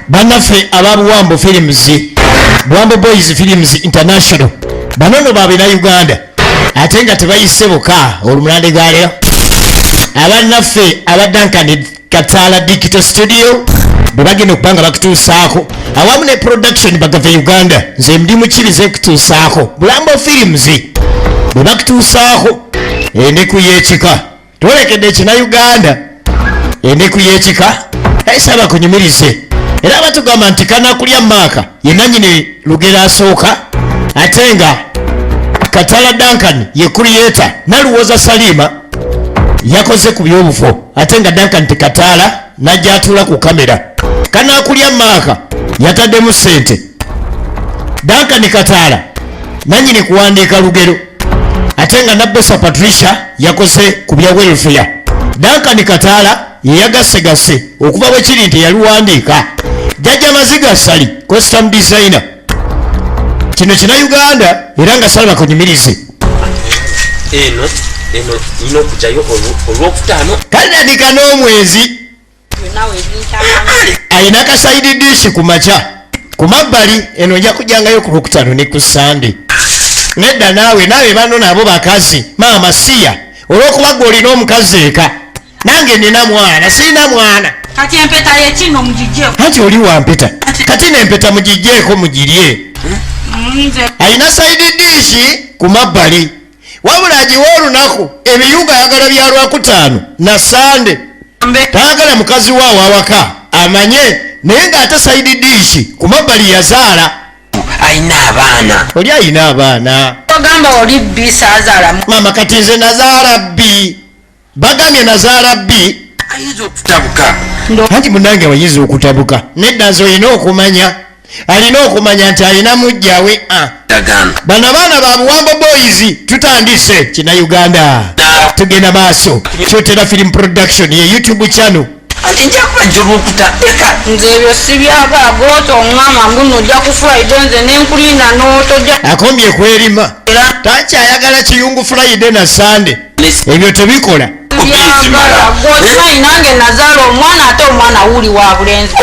Bannaffe ababuwambo films, Buwambo Boys Films International, banono babina Uganda ate nga tebayise buka olumulande galeo. Abannaffe aba Duncan Katala Digital Studio bebagenda okubanga bakutuusaako awamu ne production bagava Uganda nze ndi mukirize kutuusaako Bulambo Films bebakutuusaako endeku y'ekika twolekedde ekina Uganda endeku y'ekika esaba kunyumirize era abatugamba nti kanakulya maaka ye nannyini lugero asooka ate nga Katala Duncan ye creator Naluwoza Salima yakoze ku byobufo ate nga Duncan Katala najja atula ku kamera kanakulya maaka yataddemu ssente Duncan Katala nannyini kuwandiika lugero ate nga Nabbosa Patricia yakoze ku bya welfare. Duncan Katala yeyagasegase okuva bwe kiri nti yaluwandiika Jjajja Maziga Sali costume designer kino kina Uganda era nga Salima kunyumirize eno ino kujayo olwokutaano kanandika n'omwezi ayina ka side dish ku maca ku mabbali eno nja kujjangayo ku lwokutaano ne ku Sunday. Nedda naawe bano nabo bakazi maama siya olw'okuba gwe olina omukazi eka nange nina mwana sirina mwana kati empeta yekino mugijjeko anti oli wampeta kati n'empeta mugijjeeko mugirye ayina side dish ku mabbali wabula agiwa olunaku ebiyunga ayagala bya lwakutaano na Sunday tayagala mukazi waawo awaka amanye naye ng'ate side dish ku mabbali yazaala ayina abaana oli ayina abaana ogamba oli bbi saazaalamu maama kati nze nazaala bbi bagambye nazaala bbi ayinza okutabuka anti munange wayiza okutabuka nedda nze olina okumanya alina okumanya nti alina mujjawe bano abaana ba Buwambo Boys tutandise kina Uganda tugenda maaso kyotera film production ye YouTube channel anti nja kubajja olwokutandika nze ebyo si byagala goto omwama mbuno ojja ku Friday nze nenkulina n'otojja akombye kwerima takyayagala kiyungu Friday na Sunday ebyo tebikola byagala gotimanyi nange nazaala omwana ate omwana wuli wa bulenzi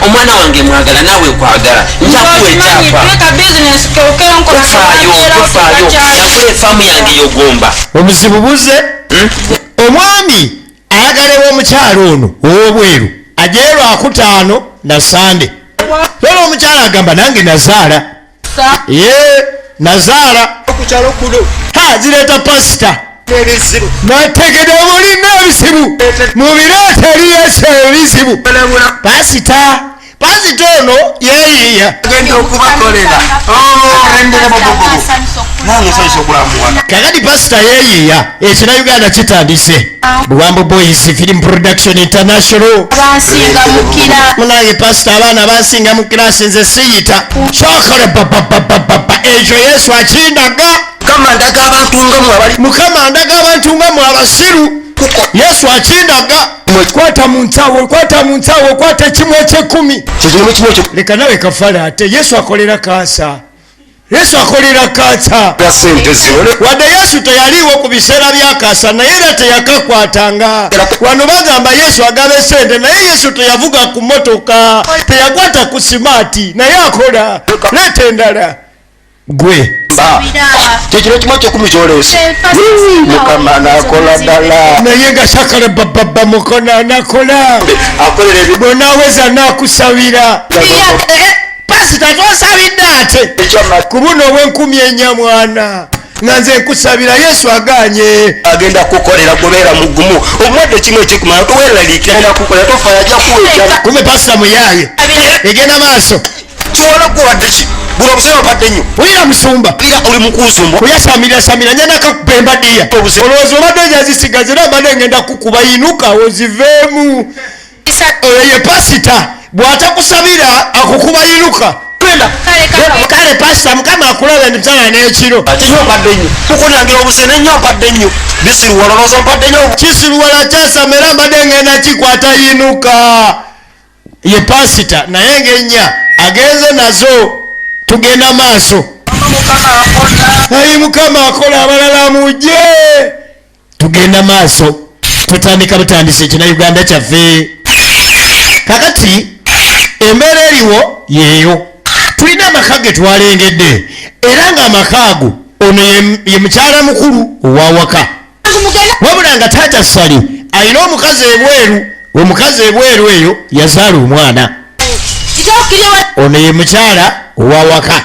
omwana wange mwagala naawe nkwagala nja kuwekyapa tweka bizinesi tofaayo yakuwa efaamu yange yogomba obuzibu buze omwami ayagala ew'omukyalo ono ow'obweru ajeyo lwakutaano na Sunday lolo omukyala agamba nange nazaala ye nazaala okukyalo kuno zireeta pasita nategede mulina ebizibu mubireeta eriyeso ebizibu pasita ono yeeyiya agenda okubakolera kakati pasita yeeyiya ekina Uganda kitandise Buwambo Boys Film Production International munange pasita abaana bansinga mu kirasi nze siyita kyokole bababababa ekyo Yesu akindaga Mukama ndaga abantu nga mwe abasiru Yesu akindaga kwata mu nsawo kwata kimwe eky'ekkumi leka nawe kafala ate Yesu akolera kansa wadde Yesu teyaliwo ku biseera bya kansa naye era teyakakwatanga wano bagamba Yesu agaba sente naye Yesu teyavuga ku motoka teyakwata ku simaati naye akola leeta endala gwe kyekiro kimu ekyekumi kyolese Mukama nakola ddala naye nga sakala bababa Mukama nakola bw'onaaweza nakusabira pasita tosabidde ate ku buno obw'enkumi ennya mwana nga nze nkusabira Yesu aganye agenda kukolera gobeera mugumu omwadde kimu ekikumala toweraliikira agenda kukolera tofaayo ajja kuwejja kume pasita muyaye egenda maaso kyola kuwadde ki buno obusebe obadde nnyo wulira musumba oli mukunsumba oyasamirira nyana kakupemba ddiya olowooza obadde ojazisigaza era mbadde ngenda kukuba yinuka oziveemu oyo ye pasita bw'atakusabira akukuba yinuka kale pasita Mukama akulaba emisana n'ekiro mpadde nnyo mukunangira obusene nnyo mpadde nnyo bisiruwala olowooza mpadde nnyo kisiruwala kyasama era mbadde ngenda kikwata yinuka ye pasita naye ng'ennya agenze nazo tugenda maaso ayi Mukama akola abalala mujje tugenda maaso tutandika butandise kina Uganda kyaffe kakati kati embeera eriwo yeeyo tulina amaka ge twalengedde era ng'amaka ago ono ye mukyala mukulu owawaka wabula nga taata Sali alina omukazi ebweru omukazi ebweru eyo yazaala omwana ono ye mukyala owawaka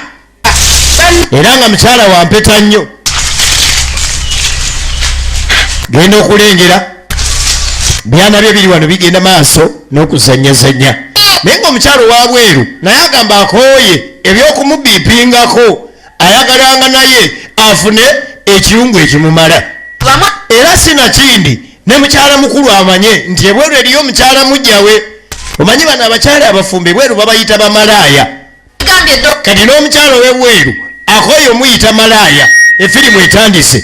era nga mukyala wampeta nnyo genda okulengera byana bye biri wano bigenda maaso n'okuzanyazanya naye ng'omukyala owabweru naye agamba akooye ebyokumubiipingako ayagalanga naye afune ekirungu ekimumala era sinakindi ne mukyala mukulu amanye nti ebweru eriyo mukyala mujjawe omanyi bano abakyala abafumbe ebweru babayita bamalaaya kati n'omukyala ow'ebweru akooye omuyita malaaya efirimu etandise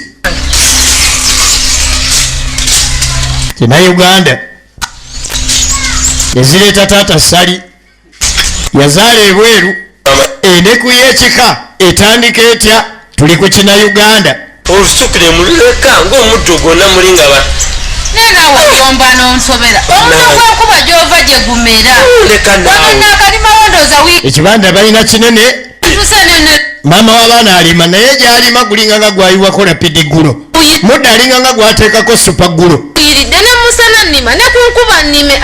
Uganda ezireeta taata Sali yazaala ebweru endeku y'ekika etandika etya tuli ku Uganda olusukire muleka ng'omuddo gwonna mulinga ba nena wayomba n'onsobera omuna gw'enkuba gy'ova gye gumera wamenya akalima wondooza ekibanda balina kinene maama w'abaana alima naye gy'alima gulinga nga gwayiwako lapidi ggulo mudde alinga nga gwateekako supa ggulo iridde ne musana nnima ne ku nkuba nnime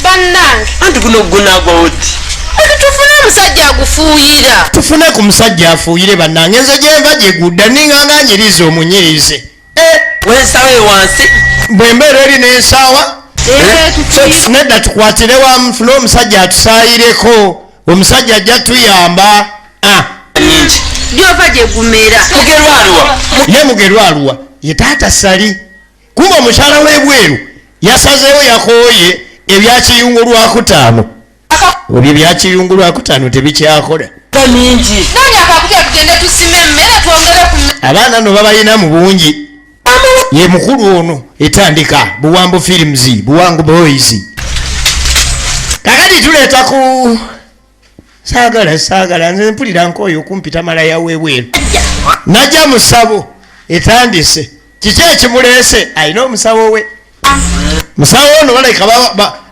bannange anti guno gunaagwawo ddi tufune omusajja agufuuyira tufune ku musajja afuuyire bannange nze gyenva gyegudda ninganga nyiriza omunyirize wensawe wansi bwembeera eri n'ensaawa nedda tukwatire wamu fune omusajja atusaayireko omusajja ajja tuyamba nyingi gyova gye gumera mugerwaliwa ye mugerwaluwa ye taata Sali kumba omukyala w'ebweru yasazeewo yakooye ebyakiyungu lwakutaano ebyo ebyakiyungu lwakutaano tebikyakola mingi nani akakutya tugende tusime emmere twongere ku abaana no babalina mu bungi ye mukulu ono etandika Buwambo Films Buwangu Boys kakati tuleeta ku saagala nze mpulira nkooyo okumpita malaya w'ebweru najja musabo etandise kiki ekimuleese alina omusawo we musawo ono baleka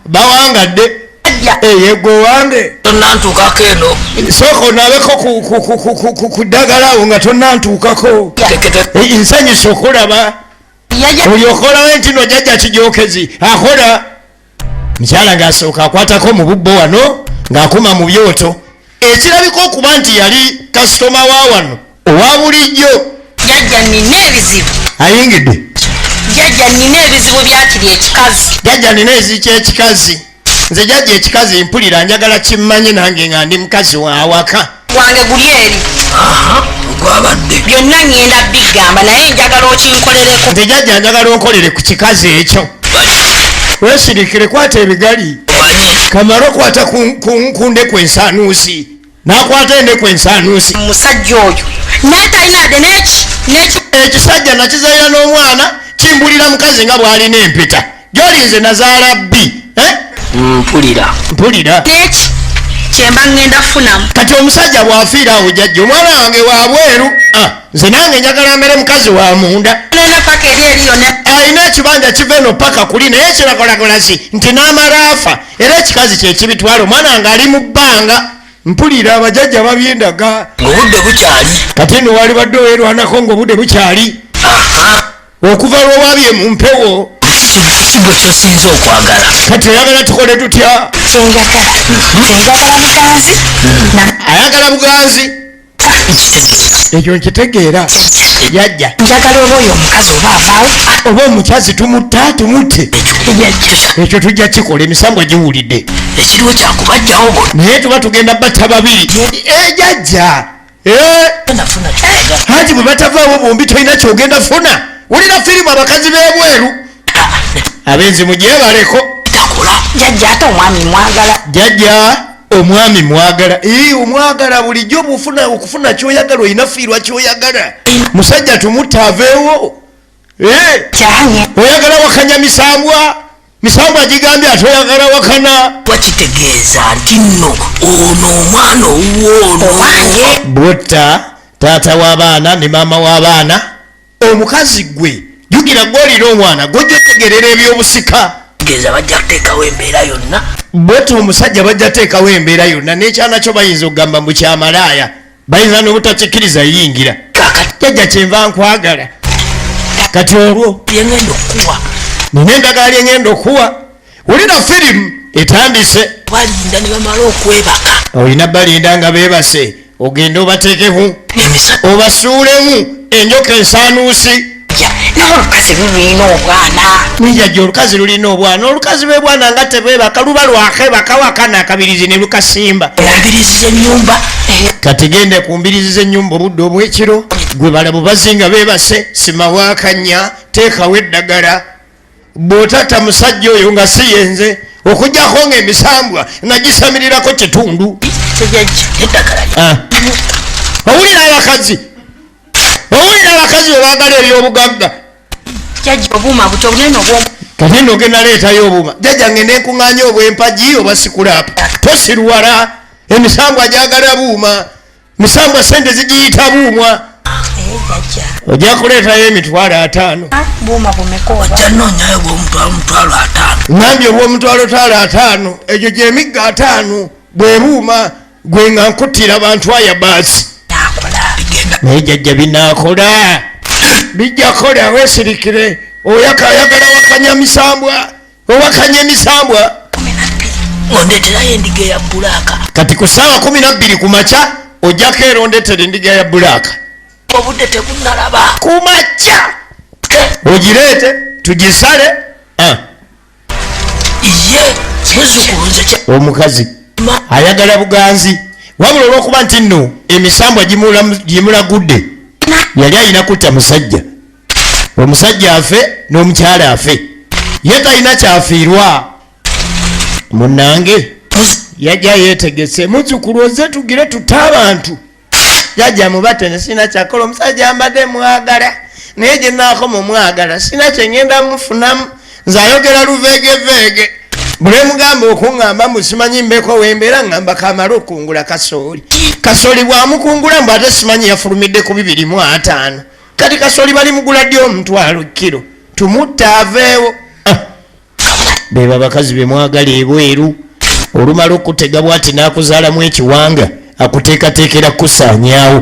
bawangadde yegwe wange tonantuukako eno sooka onabeko ku ddagala awo nga tonantuukako nsanyusa okulaba buli okolawo nti no jjajja kijokezi akola mukyala ng'asooka akwatako mu bubbo wano ng'akuma mu byoto ekirabika okuba nti yali kasitoma wa wano owa bulijjo jjajja nina ebizibu ayingidde jjajja nina ebizibu byakiri ekikazi jjajja nina ezikyekikazi nze jjajja ekikazi mpulira njagala kimmanye nange nga ndi mukazi wawaka wange guli eri gwabadde byonna ngenda bigamba naye njagala okinkolereko nze jjajja njagala onkolere ku kikazi ekyo weesirikire kwata ebigali kamala okwata ku ndeku ensaanuusi n'akwata endeku ensaanuusi musajja oyo naye talinadde neki ekisajja nakizaira n'omwana kimbulira mukazi nga bw'alina empeta gy'olinze nazaala bbi mpulira neki kyemba ngenda funamu kati omusajja bw'afiira awo jjajja omwana wange wa bweru nze nange njagala mbere mukazi wa munda nena paka eri eriyo alina ekibanja kiva eno paka kuli naye kirakolakolasi nti n'amala afa era ekikazi kyekibitwala omwana wange ali mu bbanga mpulira abajjajja babyendaga ng'obudde bukyali kati eno wali badde owerwanako ng'obudde bukyali okuva lwowabye mu mpewo si gwe kyosinza okwagala kati oyagala tukole tutya kyenjagala muganzi ayagala buganzi ekyo nkitegeera jjajja njagala oba oyo omukazi oba avaawo oba omukazi tumutte ekyo tujja kikola emisango giwulidde ekiriwo kyakubajjawo bo naye tuba tugenda batta babiri jjajja haji bwe batavaawo bombi tolina kyogenda funa wulira firimu abakazi b'ebweru abenzi mugyebaleko jjajja ate omwami mwagala jjajja omwami mwagala omwagala bulijjo okufuna kyoyagala olina fiirwa kyoyagala musajja tumutta aveewo oyagala wakanya misambwa gigambye ate oyagala wakana wakitegeeza nti nno ono omwana owoono butta taata w'abaana ne maama w'abaana omukazi gwe jugira gwolira omwana gojja otegerera ebyobusika tegeeza bajja kuteekawo embeera yonna bwetu omusajja bajja teekawo embeera yonna n'ekyana kyo bayinza okugamba mbu kyamalaaya bayinza n'obutakikkiriza yingira jjajja kyenva nkwagala kati olwo nina endagala lyengenda okuwa wulira firimu etandise balinda ne bamala okwebaka olina balinda nga beebase ogende obateekeku obasuulemu enjoka ensaanuusi n'olukazi lulina obwana nijajja olukazi lulina obwana olukazi bwebwana nga tebeebaka luba lwakebaka wakana akabirizi ne lukasimba mbirizi z'ennyumba kati gende ku mbirizi z'ennyumba obudde obw'ekiro gwe balabu bazinga beebase simawakanya teekawo eddagala bw'otatta musajja oyo nga si yenze okugjako ng'emisambwa nga gisamirirako kitundu owulira abakazi bwe baagala ebyobugagga obuuma buto bunene obwomu kati nno ogenda leetayo obuuma jjajja ngende nkuŋŋaanya obw'empagi oba sikulapa tosiruwala emisambwa gyagala buuma misambwa sente zigiyita buumwa ojja kuleetayo emitwalo 5 buuma bumekojanonyayo bwomutwalo 5 ŋambye obw'omutwalo 5 egyo gyemigga 5 bwe buuma gwe nga nkuttira bantu aya baasi naye jjajja binaakola bijja kola weesirikire oyagala wakanya misambwa owakanya emisambwa ondeterayo endiga eya bulaaka kati ku ssaawa 12 ku makya ojjako era ondetera endiga ya bulaaka obudde tebunalaba ku makya ogireete tugisale ye muzzukulu nze omukazi ayagala buganzi wabula olw'okuba nti nno emisambwa gimulagudde yali alina kutta musajja omusajja afe n'omukyala afe ye talina kyafiirwa munnange yajja yeetegese muzzukulu oze tugire tutte abantu jajja mubate ne sina kyakola omusajja ambadde mwagala naye gye naakoma omwagala sina kyengenda mufunamu nze ayogera luveegeveege bule mugamba okuŋŋamba musimanyi mbeko wembeera ŋŋamba kamala okungula kasooli bwamukungula mbu ate simanyi yafulumidde ku 2.5 kati kasooli bali mugula ddi omutwalo kilo tumutta aveewo beba abakazi bemwagala ebweru olumala okutega bwati n'akuzaalamu ekiwanga akuteekateekera kusaanyaawo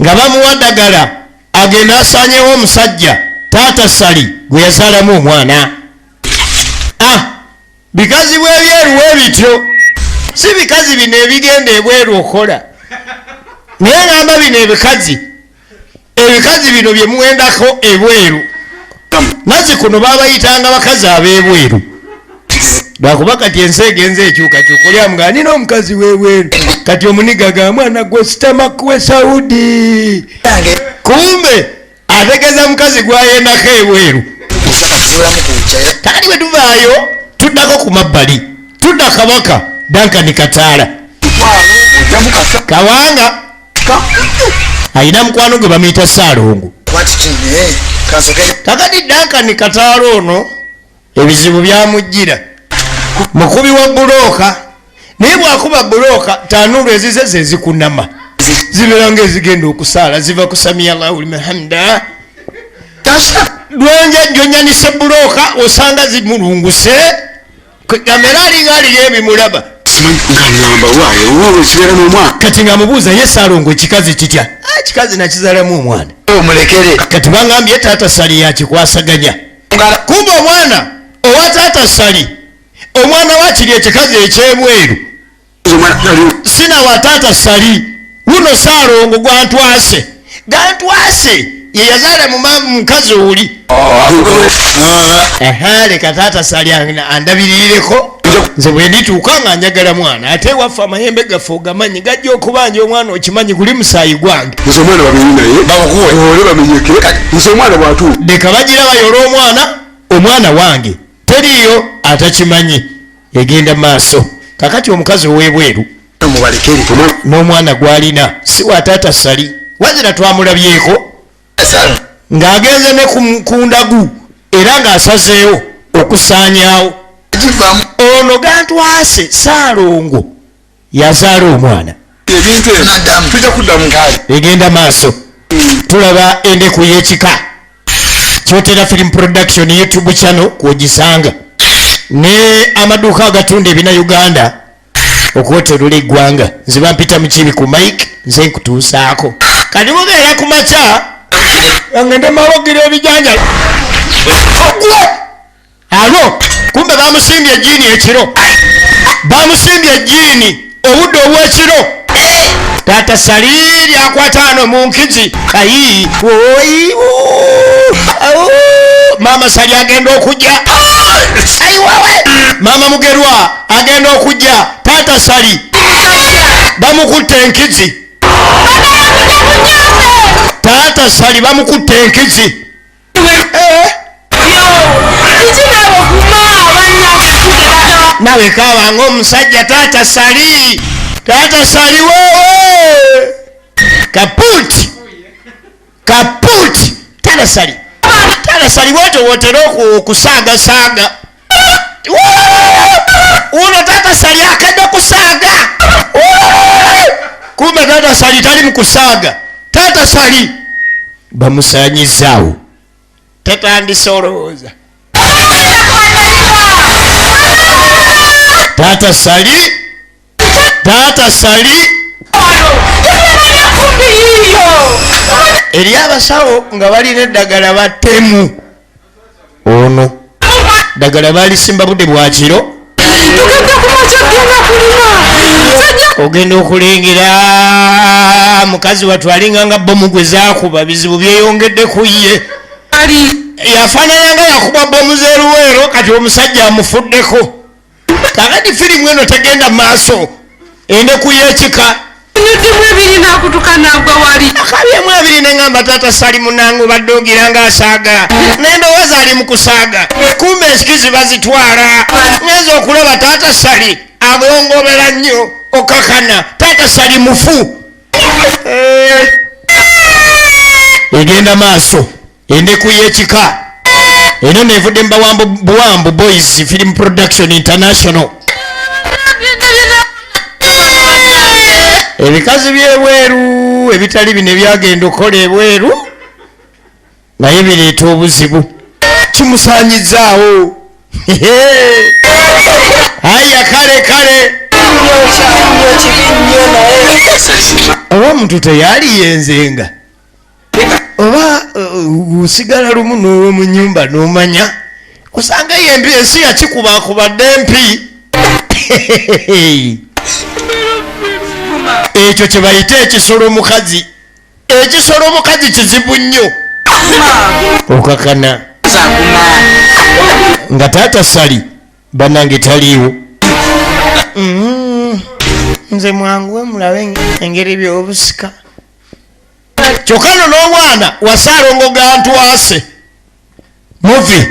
nga bamuwa ddagala agenda asaanyewo omusajja taata sali gwe yazaalamu omwana bikazi bw'ebyeru weebityo si bikazi bino ebigenda ebweru okola naye ngamba bino ebikazi bino bye muwendako ebweru nazi kuno babayitanga bakazi ab'ebweru lwakuba kati ensi egenza ekyukakyuka olyamugaa nina omukazi w'ebweru kati omuniga ga mwana gwe sitamakuwe saudi kumbe ategeeza mukazi gwayendako ebweru kakati bwe tuvaayo tuddako ku mabbali tudda kabaka dankani kataala kawanga ayina mukwano gwe bamuyita saalongo kakati dankani kataala ono ebizibu byamujjira mukubi wa bulooka naye bwakuba bulooka tanuulu ezize zezikunama zibeera ngaezigenda okusaala ziva ku samiya llahu liman hamida lwenjanjonyanise bulooka osanga zimulunguse amera alinga aliyo ebimulaba kati nga mubuuza ye saalongo ekikazi kitya kikazi nakizaalamu omwana kati bangambye taata sali yakikwasaganya kumba omwana owa taata sali omwana wakiri ekikazi ekyebweru sina wa taata sali wuno saalongo gwantwase gantwase ye yazaala mukazi oli leka taata sali andabirireko nze bwe ndituuka nga njagala mwana ate waffe amayembe gaffe ogamanyi gajja okubanja omwana okimanyi guli musaayi gwange leka bagira bayola omwana wange teriyo atakimanyi egenda maaso kakati omukazi ow'ebweru n'omwana gwalina si wa taata sali wazira twamulabyeko ng'agenze ne ku ndagu era ng'asazeewo okusaanyaawo ono gantwase saalongo yazaala omwana egenda maaso tulaba endeku y'ekika kyotera film production youtube channel kwogisanga ne amaduuka agatunda ebina Uganda okwoterula eggwanga nze bampita mukibi ku mike nze nkutuusaako kati mubeera ku makya ngende mawogira ebijanja alo kumbe bamusimbye ejiini ekiro bamusimbye ejiini obudde obw'ekiro taata saliri akwata ano mu nkizi ayi mama sali agenda okujja ayiwawe mama mugerwa agenda okujja taata sali bamukutte enkizi taata sali bamukutte enkizi nawe kaabanga omusajja taata sali wewe kaputi taata sali wotera okusaagasaaga uno taata sali akadde kusaaga kumbe taata sali tali mukusaaga taata sali bamusanyizaawo tatandise olowooza taata sali eri abasawo nga balina eddagala battemu ono ddagala balisimba budde bwakiro ogenda okulengera mukazi watwalinga nga bomu gwe zaakuba bizibu byeyongedde ku ye yafaanana nga yakuba bomu z'eruweero kati omusajja amufuddeko kakati firimu eno tegenda maaso endeku y'ekika akabyemu ebiri neŋŋamba taata sali munange obadde ogira ngaasaaga nendowooza ali mu kusaaga kumbe ensikizi bazitwala ngenza okulaba taata sali abongobera nnyo okakana taata sali mufu egenda maaso endeku y'ekika eno nevudde mu Buwambo Boys Film Production International ebikazi byebweru ebitali bino byagenda okukola ebweru naye bireeta obuzibu kimusanyizaawo aya kale oba omuntu teyaliyenzenga oba usigala lumu n'owo mu nnyumba n'omanya osanga yembi ensi yakikubakubadde empi ekyo kye bayita ekisolo omukazi kizibu nnyo okakana nga taata sali bannange taliiwo nze mwanguwe mulabe engeri byobusika kyokka no n'omwana wasaalongo gantwase muvi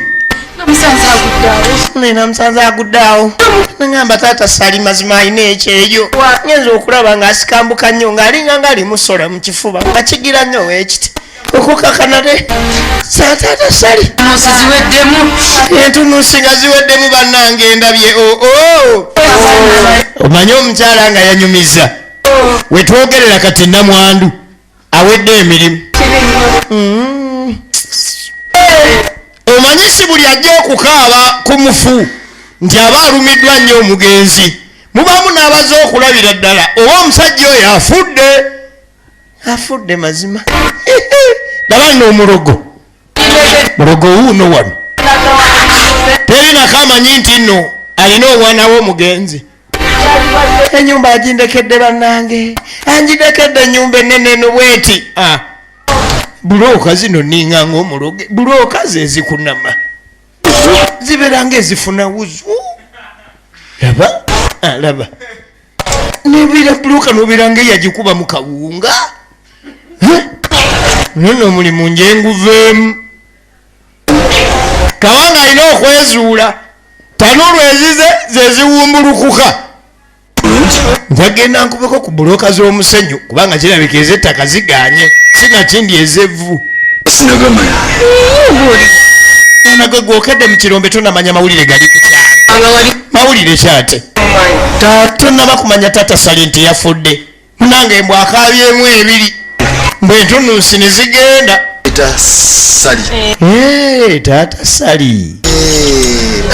nina musanze aguddaawo neŋŋamba taata sali mazima alina ekyeyo ngenza okulaba ng'asikambuka nnyo ng'alinga ng'ali musola mu kifuba nga kigira nnyo weekiti okukakanale taata sali entunuusi nga ziweddemu bannange endabye omanye omukyala nga yanyumiza wetwogerera kati namwandu awedde emirimu omanyi si buli ajja okukaaba ku mufu nti aba alumiddwa nnyo omugenzi mubaamu n'abaza okulabira ddala oba omusajja oyo afudde mazima laba nno omulogo wuuno wano terinako amanyi nti nno alina omwana w'omugenzi enyumba agindekedde bannange angidekedde ennyumba ennene eno bweti bulooka zino ninga ng'omuloge bulooka ze zikunama zibeera ng'ezifuna wuzu laba nebira bulooka nobeera ng'eyagikuba mu kawunga nono omulimu njenguveemu kawanga alina okwezuula tanulwezize zeziwumbulukuka njagenda nkubeko ku bulooka z'omusenyu kubanga kirabika ez'ettaka ziganye sinakindi ez'evvu nago gwokedde mu kirombe tonamanya mawulire gali ku kyalo mawulire kyate tonaba kumanya taata sali nti yafudde munange mbw akaabyemu ebiri mbwe entunuusi ne zigenda taata sali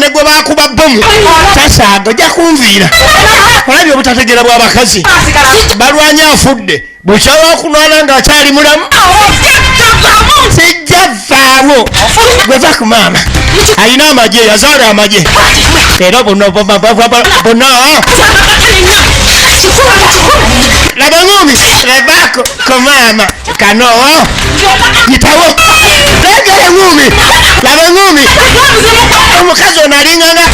ne gwe bakuba bbomu tasaaga ojja kunviira olabye obutategeera bw'abakazi balwanya afudde bwekyalwakunwana ng'akyali mulamu sijja vaawo gweva ku maama alina amagye yazaala amagye era bonna laba ngumi levako ku maama kano yitawo legere ngumi laba ngumi omukazi ono alinganga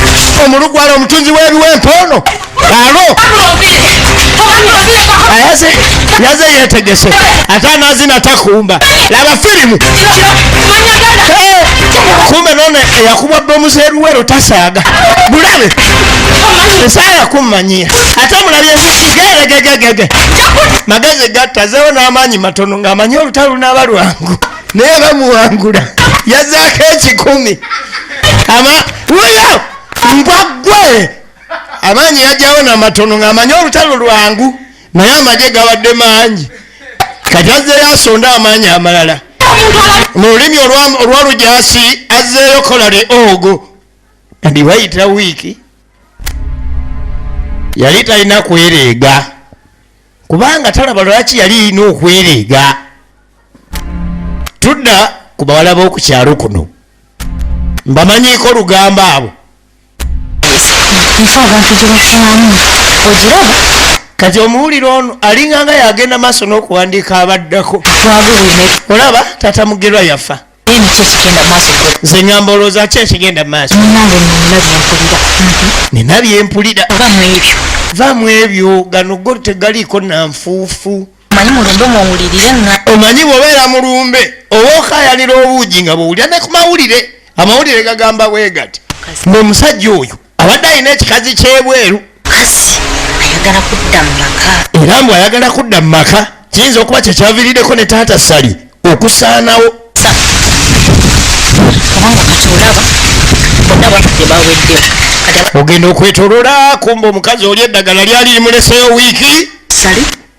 omulugwala omutunzi w'ebiwempono alo yaze yetegese ate anazina takumba laba firimu kumbe none eyakubwa bbomu z'eruwero tasaaga bulabe esaala kummanyira ate mulabye geregegegege magezi gattazeewo n'amaanyi matono ng'amanyi olutalo lunaaba lwangu naye bamuwangula yazaako 10 wuyo mbwaggwe amaanyi yajjawo n'amatono ng'amanyi olutalo lwangu naye amagye gabadde mangi kati azzeeyo asonda amaanyi amalala mu lulimi olwalujasi azzeeyo kolale ogo kati wayita wiiki yali talina kwereega kubanga talaba lwaki yali alina okwereega tudda ku bawala b'oku kyalo kuno mbamanyiiko lugamba abo kati omuwulire ono alinganga yagenda maaso n'okuwandiika abaddako olaba tata mugerwa yafa nze ngamba olowooza ki ekigenda maaso nina byempulira vaamu ebyo gano go tegaliiko nanfuufu omanyi bw'obeera mulumbe oba okayalira obuugi nga bwowulira ne ku mawulire amawulire gagamba bwe gati ng'omusajja oyo abadde alina ekikazi ky'ebweru era mbw ayagala kudda mu maka kiyinza okuba kyekyaviiriddeko ne taata sali okusaanawo ogenda okwetolola kumba omukazi oli eddagala lyali limuleseyo wiiki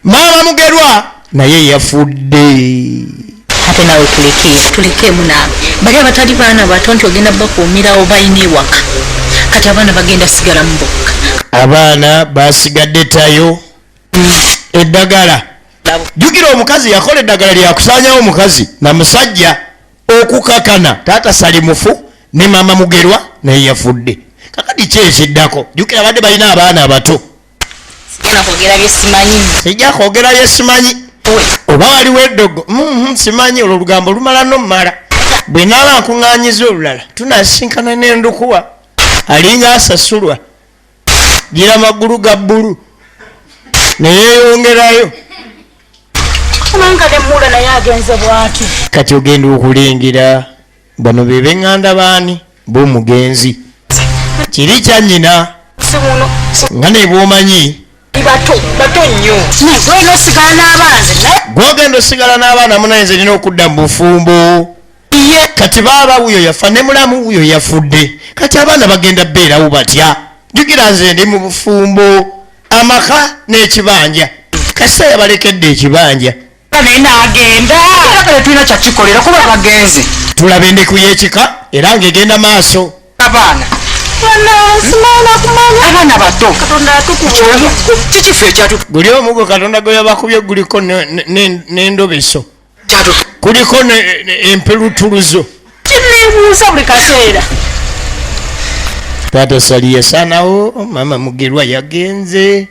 maama mugerwa naye yafudde ate nawe tulekeemu naawe bali abatali baana bato nti ogenda bakuumirawo balina ewaka kati abaana bagenda sigala mu bokka abaana basigadde tayo eddagala jjukira omukazi yakola eddagala lyakusaanyawo omukazi na musajja okukakana taata sali mufu ne maama mugerwa naye yafudde kakati kyekiddako jjukira badde balina abaana abato sijja kwogera bye simanyi oba waliwo eddogo simanyi olwo olugambo lumala nomumala bwe naaba nkuŋŋaanyiza olulala tunasinkana n'endukuwa alinga asasulwa gira magulu ga bbulu neyeyongerayo kati ogenda okulingira bano be beŋŋanda baani b'omugenzi kiri kyannyina nga ne bw'omanyi gwogenda osigala n'abaana munayenze nina okudda mu bufumbo kati baaba wuyo yafa ne mulamu wuyo yafudde kati abaana bagenda beerawo batya jjukira nze ndi mu bufumbo amaka n'ekibanja kasita yabalekedde ekibanja tulina kyakikolera kuba bagenzi tulaba endeku y'ekika era ng'egenda maaso abaana bato kikifo ekyatu guli omuggo katonda gwe yabakubye guliko n'endobeso kuliko empelutuluzo kineebuuza buli kaseera taata sali yasanawo mama mugerwa yagenze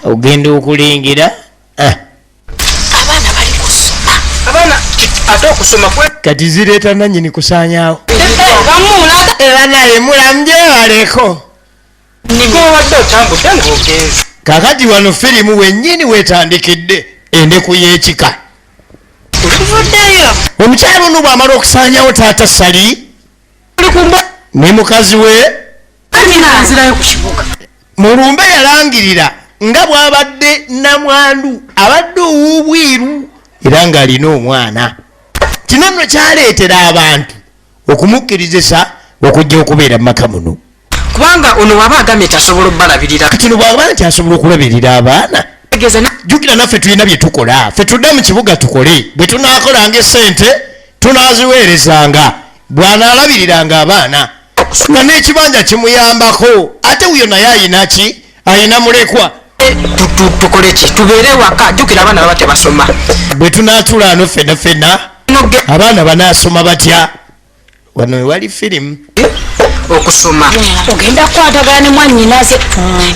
ogenda okulingira abaana bali kusoma abaana ate okusoma kati zireeta nannyini kusaanyaawo era naye mulamu gyewaleko nigowadde otambudde ng'ogenzi kakati wano firimu wennyini wetandikidde endeku y'ekika olivuddeyo omukyalo ono bw'amala okusaanyaawo taata sali ne mukazi we nzirayo ku kibuga mulumbe yalangirira nga bw'abadde namwandu abadde ow'obwiru era ng'alina omwana kino nno kyaleetera abantu okumukkirizisa okujja okubeera mu maka muno kubanga ono waba agambye tasobola obbalabirira kino bw'aba nti asobola okulabirira abaana jjukira naffe tulina bye tukola ffe tudde mu kibuga tukole bwe tunaakolanga esente tunaaziweerezanga bw'anaalabiriranga abaana nga n'ekibanja kimuyambako ate wuyo naye ayina ki ayina mulekwa tukole ki tubeere waka jjukira abaana baba tebasoma bwe tunaatula ano ffenna ffenna abaana banaasoma batya wano ewali firimu okusoma ogenda kukwatagana ne mwannyinaze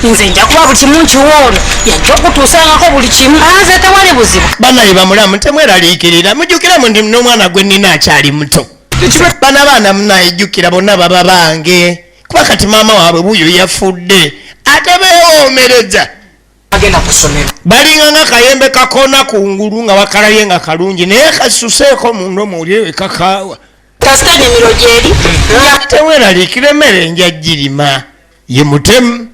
nze nja kuba buli kimu nkiwoono yajja okutuusangako buli kimu aze tewali buzibu banaye bamulamu temweraliikirira mujjukiramu ndi n'omwana gwe nnina akyali muto bana baana munayijjukira bonna baba bange kuba kati maama waabwe buyo yafudde ate beewoomereza agenda kusomera balinga nga kayembe kakoona kungulu nga bakalabye nga kalungi naye kasuseeko mundo muwulire kakaawa kasita nimiro gyeri teweraliikira emmere enja girima ye mutemu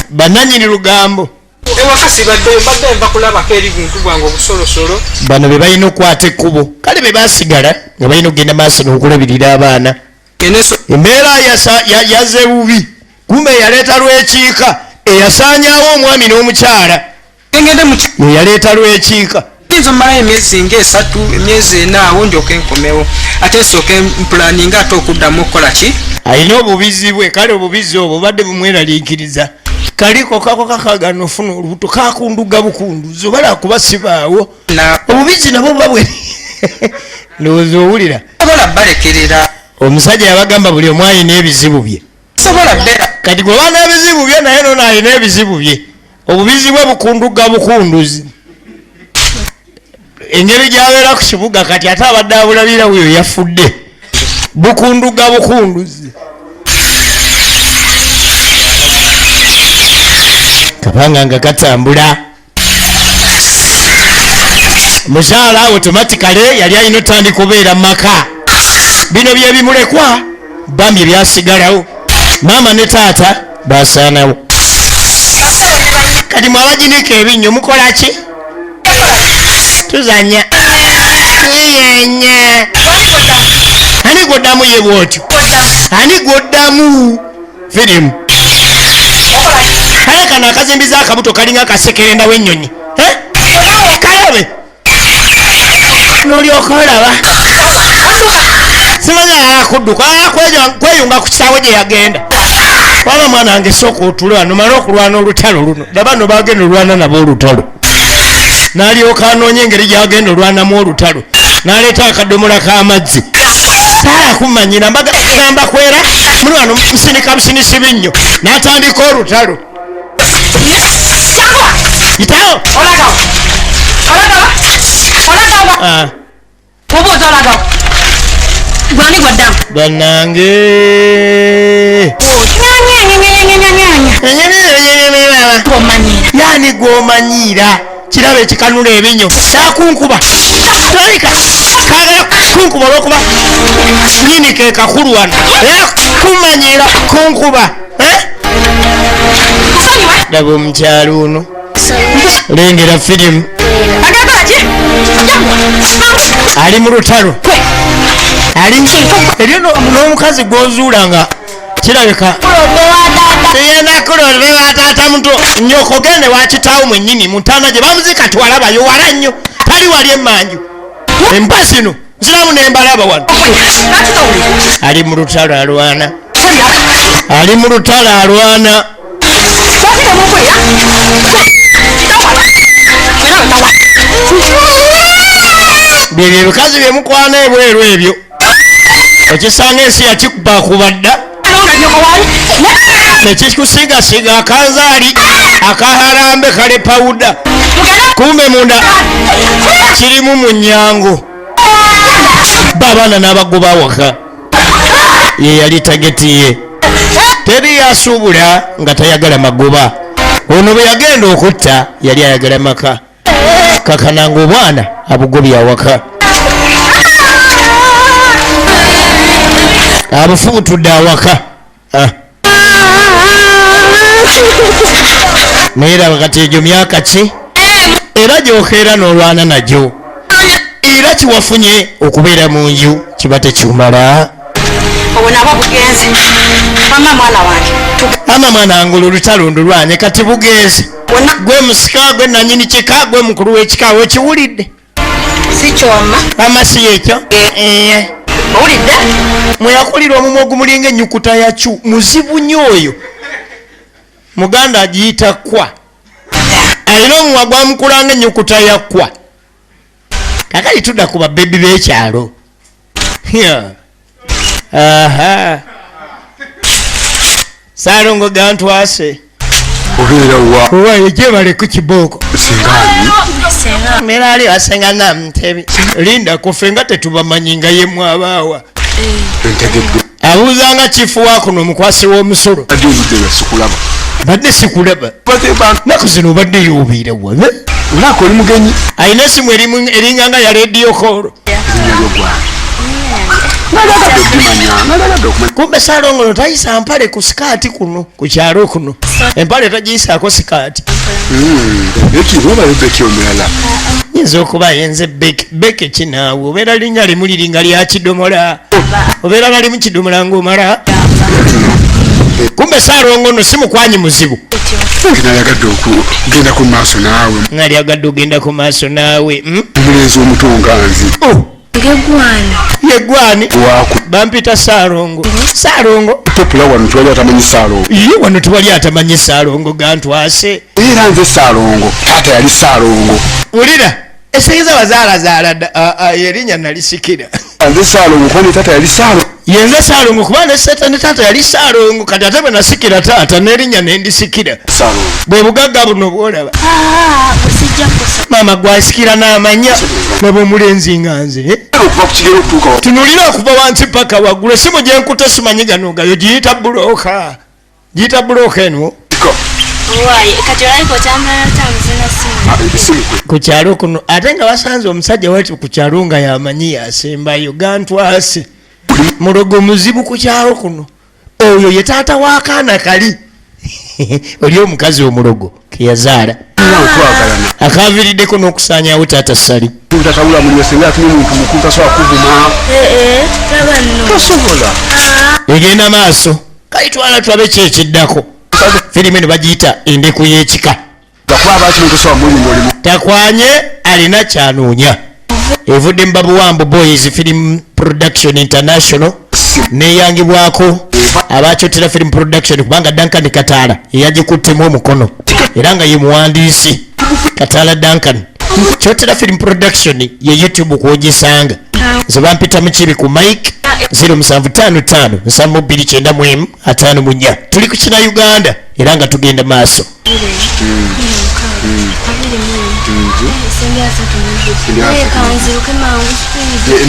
bannannyini lugambo ewaka sibaddeyo mbadde nva kulabako eri buntu bwange obusolosolo bano be balina okukwata ekkubo kale be basigala nga balina okugenda maaso n'okulabirira abaana embeera yazze bubi kumbe eyaleeta lw'ekiika eyasaanyaawo omwami n'omukyala eyaleeta lw'ekiika yinza omalayo emyezi ng'esatu emyezi ena awo ndyoka enkomewo ate nsooka empulaninga ate okuddamu okukola ki alina obubizi bwe kale obubizi obwo badde bumweraliikiriza kaliko kako kakagana ofuna olubuto kakunduga bukunduzi obala kuba sibaawo obubizi nabwo babwe ndowooza owulira sobola balekerera omusajja yabagamba buli omu alina ebizibu bye sobola bbera kati gwe baana ebizibu bye naye nono alina ebizibu bye obubizi bwe bukunduga bukunduzi engeri gyabeera ku kibuga kati ate abadde abulabira wuyo yafudde bukunduga bukunduzi kapanga nga katambula mukyala automatically yali alina otandika obeera mu maka bino byebimulekwa bambi ebyasigalawo maama ne taata basaanawo kati mwabaginika ebinnyo mukola ki tuzanya tuyenya ani goddamu ye bwotyo ani goddamu firimu kale kano akazimbiza akabuto kalinga akasekerenda w'ennyonyi kalabe nolyoka olaba simanya akudduka kweyunga ku kisaawe gye yagenda waba mwana wange sooka otule wano male okulwana olutalo luno laba no bagenda olwana nabo olutalo n'alyoka anoonya engeri gyagenda olwanamu olutalo n'aleeta akadomola k'amazzi saala kumanyira mbagamba kwera muli wano musinika businisi binnyo n'atandika olutalo yitawo bannange yani gwomanyiira kiraba ekikanula ebinyo sakunkuba tolika kagala kunkuba olwokuba nyini ke kakulu wano kumanyiira kunkuba daba omukyalo ono lengera firimu ali mu lutalo eryo n'omukazi gwozuula nga kirabika yenakulolwe wataata muto nyoko gende wakitaawo mwennyini muntana gye bamuzika twalabayo wala nnyo tali wali emmanju emba zino ziramu nembalaba wano ali mu lutalo alwana ali mu lutalo alwana byebyo ebikazi byemukwana ebweru ebyo okisanga ensi yakikubakuba dda tekikusigasiga akanzaali akaharambe kale pawuda kumbe munda kirimu mu nnyango babaana n'abagoba waka ye yali tageti ye teri yasuubula nga tayagala magoba ono bwe yagenda okutta yali ayagala maka kakananga obwana abugobya waka abufubutudde awaka naye raba kati egyo myaka ki era gyokeera n'olwana nagyo era kiwafunye okubeera mu nju kiba tekikumala ama mwana wange olutalo ndulwanye kati bugenzi gwe musika gwe nanyini kika gwe mukulu w'ekika wekiwulidde amasi ekyo mweyakulira omumwa ogumulinga ennyukuta yacu muzibu nnyo oyo muganda agiyita kwa alina omumwa gwamukulanga ennyukuta ya kwa kakali tudda ku babbebi b'ekyalo aha Salongo gantwase owaye gyebale ku kibooko mera ali asenga namtebi linda kufe nga tetubamanyi nga yemu abaawa abuuzanga kifu wakuno omukwasi w'omusolo badde sikulaba naku zino obadde yuubiire wabe olako oli mugenyi alina esimu eringa nga ya rediyo koolo kumbe Salongo no tayisa mpale ku sikaati kuno ku kyalo kuno empale tagiyisaako sikaati yinza okuba yenze beke kinaawe obeera linnya limu liringa lya kidomola obeera bali mu kidomola ng'omala kumbe Salongo no si mukwanyi muzibu genda ku maaso naawe ngali agadde ogenda ku maaso naawe omulenzi omutonganzi yegwani bampita Salongo topula wano tewali atamanyi Salongo iye wano tewali atamanyi Salongo gantwase era nze Salongo taata yali Salongo wulira eseyeza bazaalazaala erinnya nalisikira nze Salongo kubanga taata yali Salongo yenze Salongo kubanga ne taata yali Salongo kati ate bwe nasikira taata n'erinnya nendisikira bwe bugagga buno bwolaba maama gwasikira n'amanya nabwe omulenzi nga nze tunulira okuva wansi paka waggulu esimu gyenkuta simanyi gano gayo giyita bulooka eno ku kyalo kuno ate nga basanze omusajja wati ku kyalo nga yamanyi yasembayo gantwase mulogo muzibu ku kyalo kuno oyo ye taata w'akaana kali oli omukazi omulogo keyazaala akaviiriddeko n'okusaanyawo taata sali tatawula muliwe senga atune muntu mukulu tasobola kuvuma tosobola egenda maaso kayitwala tulabe ki ekiddako firimu eno bagiyita endeku y'ekika takwanye alina kyanoonya evudde mu Babuwambo Boys Film Production International neyangibwako abakyotera film production kubanga Duncan Kataala eyagikuttemu omukono era nga ye muwandiisi Kataala Duncan Chotera Film Production ye YouTube kwogisanga zoba mpita mukibi ku mic 0755 929 5 tuli ku kina Uganda era nga tugenda maaso.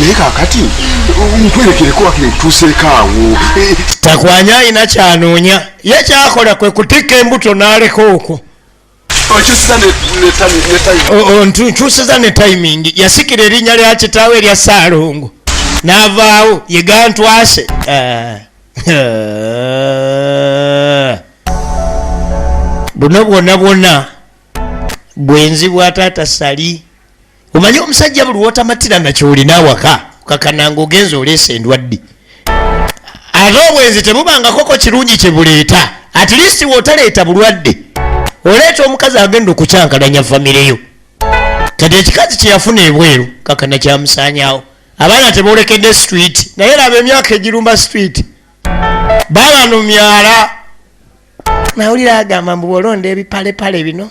Naye kakati nkwerekereko wakiri kutuuseekaawo takwanya ina kyanoonya ye kyakola kwe kutikka embuto n'aleka okwo nkyusiza ne timing yasikira erinnya lya kitaawe erya Ssaalongo n'avaawo ye gantwase buno bwonna bwenzi bwa taata Sali. Omanyi omusajja buli wotamatira nakyolina awaka kakananga ogenza oleesa endwadde ate obwenzi tebubangakoko kirungi kyebuleeta at least wotaleeta bulwadde oleeta omukazi agenda okukyankalanya famireyo kati ekikazi kyeyafuna ebweru kakana kyamusaanyaawo abaana tebolekedde street naye laba emyaka egirumba street baba no myala nawulira agamba mbu olonda ebipalepale bino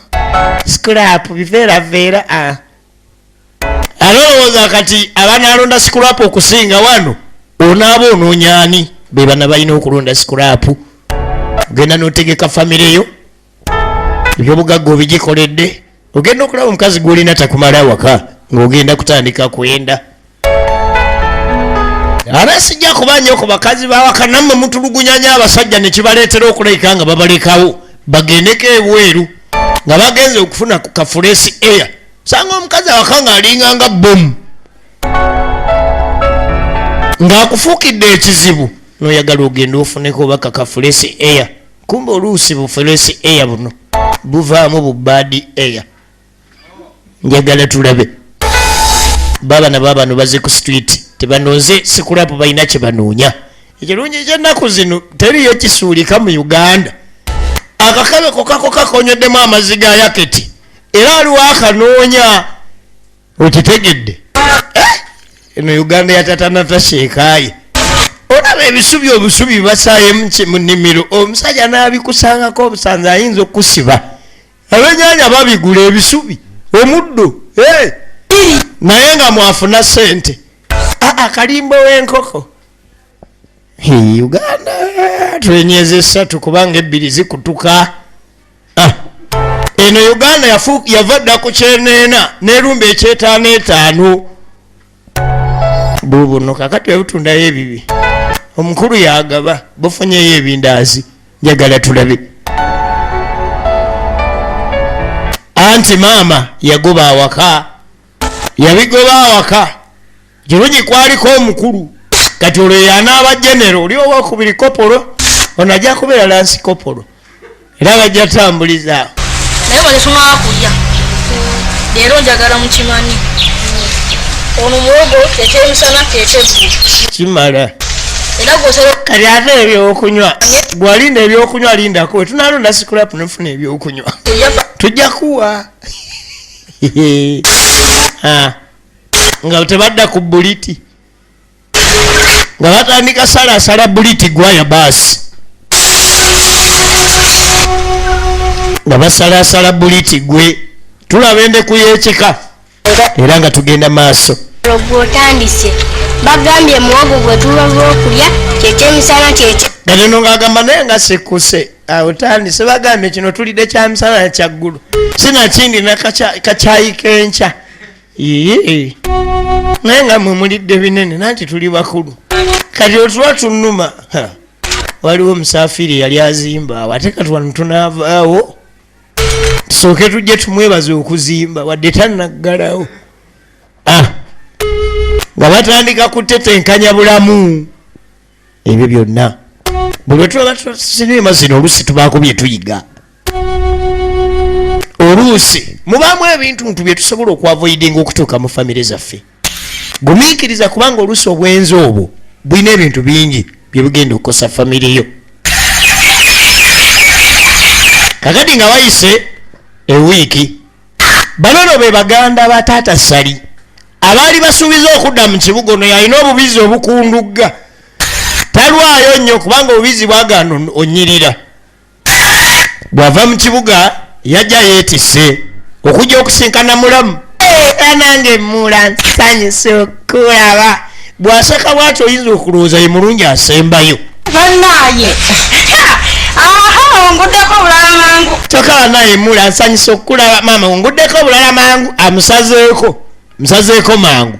scrap biveeraveera alowooza kati abaana alonda scrap okusinga wano onaaba onoonyaani be bana balina okulonda scrap ogenda n'otegeka famireyo ebyobugagga obigikoledde ogenda okulaba omukazi gwolina takumala waka ng'ogenda kutandika kwenda ate sijja kuba nnyo ku bakazi bawaka nammwe mutulugunyanya abasajja ne kibaleetera okulabika nga babalekawo bagendeko ebweru nga bagenze okufuna ku kafulesi air sanga omukazi awaka ng'alinganga bomu ng'akufuukidde ekizibu n'oyagala ogenda ofuneko oba kakafulesi air kumbe oluusi bufulesi air buno buvaamu bubadi air. Njagala tulabe baabana baabano baze ku street tebanooze sikulapu balina kye banoonya ekirungi ekyennaku zino teriyo kisuulika mu Uganda akakabe kokako kakonyoddemu amazzi ga yaketi era aliwo akanoonya okitegedde eno Uganda yatatanataseekaaye olaba ebisubi obusubi basaaye mu nnimiro omusajja n'abikusangako obusanza ayinza okusiba abenyaanya babigula ebisubi omuddo naye nga mwafuna sente akalimbo w'enkoko Uganda twenyeza 3 kubanga 2 zikutuka eno Uganda yavadda ku kyeneena n'erumba ekyetaano bubuno kakati ebutundayo ebibi omukulu yagaba bufunyeyo ebindaazi njagala tulabe anti maama yagoba awaka yabigoba awaka kirungi kwaliko omukulu kati olwo yanaaba genero oli owokubiri kopolo ono ajja kubeera lansi kopolo era bajja tambuliza naye balesunaa kulya leero njagala mukimanyi ono muwogo tekyemisana tekyeggulu kimala era gosero kati ate ebyokunywa gwalinda ebyokunywa lindako we tunalonda sikulapu nefuna ebyokunywa tujja kuwa nga tebadda ku buliti nga batandika salasala buliti gwaya baasi nga basalasala buliti gwe tulaba endeku y'ekika era nga tugenda maaso gwotandise bagambye muwogo gwe tulava okulya kyekyemisana kyekye eno ng'agamba naye nga sekuse otandise bagambye kino tulidde kyamisana nakyaggulu sinakindi nakacyayi kenkya naye nga mwe mulidde binene nanti tuli bakulu kati otuwa tunuma waliwo omusaafiri yali azimba awo ate kati wano tunaavaawo tusooke tujje tumwebaze okuzimba wadde tannaggalawo nga batandika kutetenkanya bulamu ebyo byonna buli wetulaba sinema zino oluusi tubaako bye tuyiga oluusi mubaamu ebintu bye tusobola okwavoidinga okutuuka mu famire zaffe gumiikiriza kubanga oluusi obwenzi obwo bulina ebintu bingi bye bugenda okukosa famire yo kakati nga wayise ewiiki banono be baganda ba taata Sali abaali basuubiza okudda mu kibuga ono yalina obubizi obukundugga talwayo nnyo kubanga obubizi bwagana onyirira bw'ava mu kibuga yajja yeetisse okujja okusinkana mulamu nange mula nsanyuse okulaba bw'aseka bw'atyo oyinza okulowooza ye mulungi asembayo bannaye aha onguddeko bulala mangu kyokka bannaye mula nsanyuse okulaba maama onguddeko bulala mangu musazeeko mangu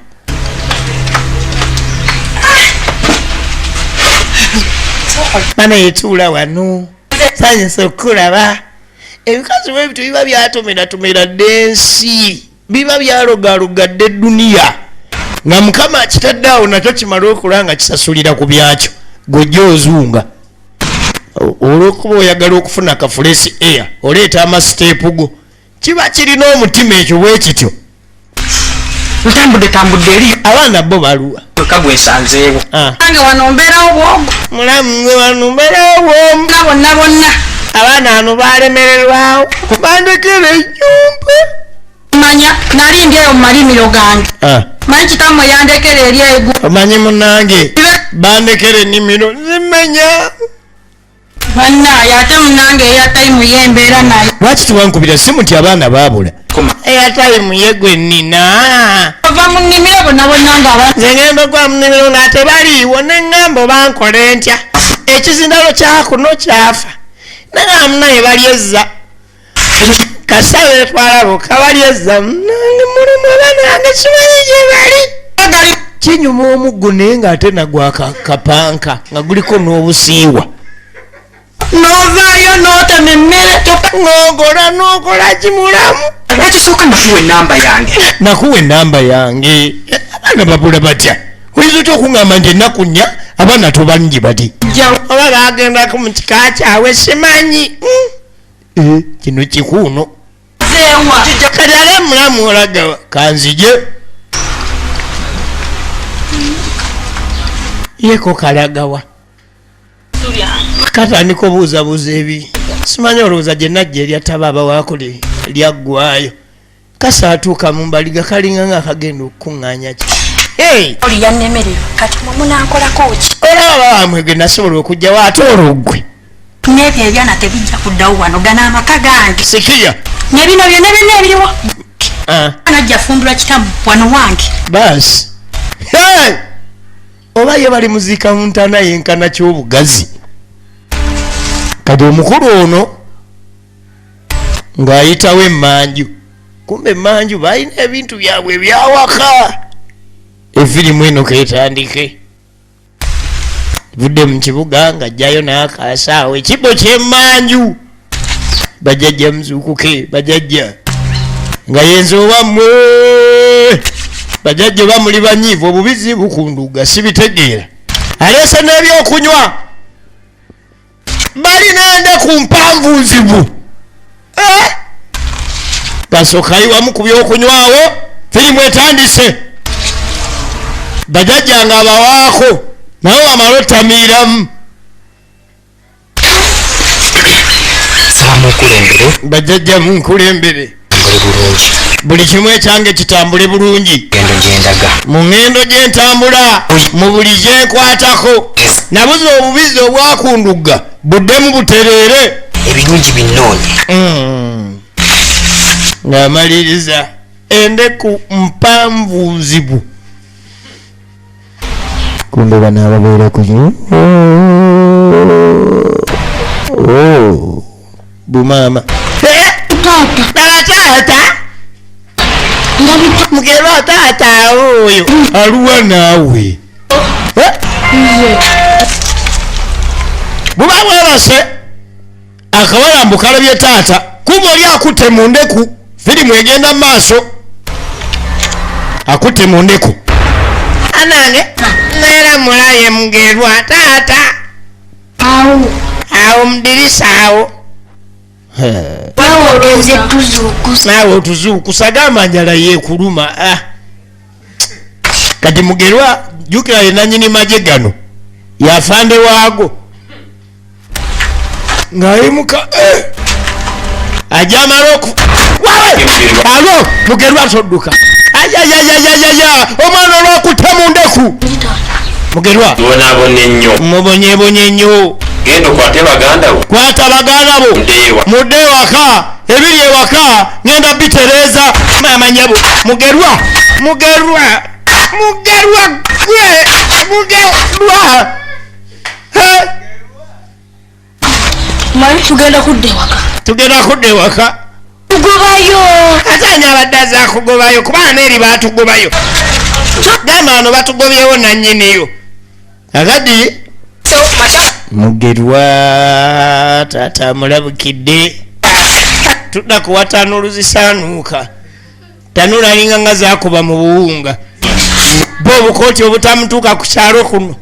maama yetuula wano nsanyuse okulaba ebikazi bwebityo biba byatomeratomerera dde ensi biba byalogaalogadde edduniya nga mukama kitaddeawo nakyo kimale okulaba nga kisasulira ku byakyo gojja ozunga olwokuba oyagala okufuna kafulesi air oleeta amasiteepu go kiba kirina omutima ekyo bwe kityo ntambudde eri abaana bo baluwa kagwesanzeewo nange wano mbeerawo bwogo mulamu gwe wano mbeerawo bwomu bonna abaana wano balemererwawo bandekera ejjumba manya nali ndyeyo mu malimiro gange manyi kitammwe yandekera eri egu omanyi munange bandekera ennimiro zimenya bannaye ate munange eyatayimu yembeera naye lwaki tewankubira simu nti abaana baabula eyatayimu ye gwe nnina ova mu nnimiro bonna nga nze ngenda ogwa mu nnimiro nga tebaliiwo neŋŋamba bankole ntya ekizindalo kyakuno kyafa naye munaye balyezza kasawe twalabo kabalyezza munange mulimu abanange kimanyi gye bali kinyuma omuggo naye ng'ate nagwakapanka nga guliko n'obusiiwa novaayo n'otema emmere n'okola kimulamu ekisooka nakuwa ennamba yange abaana babula batya oyinza otya okuŋŋamba nti ennaku nnya abaana tobangi bati oba bagendako mu kika kyawe simanyi kino kikuuno kati ale mulamu olaga kanzije yeko kalagawa katandika obuuzabuuza ebi simanyi olowooza gye najja eryatabaaba waakole lyaggwayo kasaatuuka mu mbaliga kalinga nga akagenda okukuŋŋaanya ki oli yannemererwa kati mwemunankolako ki olaba bamwege nasobola okugjawo ate olwogwe n'ebyo ebyana tebijja kuddawo wano gana amaka gange sikiya ne bino byonna byonna ebiriwo najja fumbula kitamu wano wange baasi oba ye bali muziika mu ntaana yenkana ky'obugazi kati omukulu ono ng'ayitawo emmanju kumbe emmanju balina ebintu byabwe ebyawaka efirimu eno ketandike vudde mu kibuga ng'ajjayo n'akasaawo ekibo ky'emmanju bajajja muzuukuke bajajja nga yenze obammwe bajajja bamuli banyiivu obubizi bukunduga sibitegeera aleese n'ebyokunywa balina endeku mpanvu nzibu basookayi wamu ku byokunywawo firimu etandise bajajja nga abawaako nawe wamala otamiiramu bajajja munkulembere buli kimu ekyange kitambule bulungi mu ŋŋendo gyentambula mu buli gyenkwatako nabuze obubizi obwakunduga buddemu butereere ebirungi binnoonye ng'amaliriza endeku mpanvu nzibu kumbe bano ababeera ku bumaama taata mugerwa taata oyo aluwa naawe buba bwebase akawalambu kalabye taata kuba oli akutte mu ndeku firimu egenda mu maaso akutte mu ndeku anange neera mulaye mugerwa taata awo mudirisa awo naawe otuzuukusa gamba njala yeekuluma kati mugerwa jjukira ye nannyini magye gano yafande waago ng'ayimuka ajamala alo mugerwa todduka ayayayayaya omwana olwakutta mu ndeku mugerwa mubonyebonye nnyo genda okwate baganda bo kwata baganda bo mudde ewaka ebiri ewaka ngenda bitereza mama nyabo mugerwa gwe mugerwa mali tugenda kudde waka tugobayo atanya abaddaza kugobayo kubana eri batugobayo gamba bano batugobyewo nannyiniyo agadi mugerwa tata mulabukidde tudda kuwa tanulu zisaanuuka tanulu alinga nga zakuba mu buwunga bo obukooti obutamutuuka ku kyalo kuno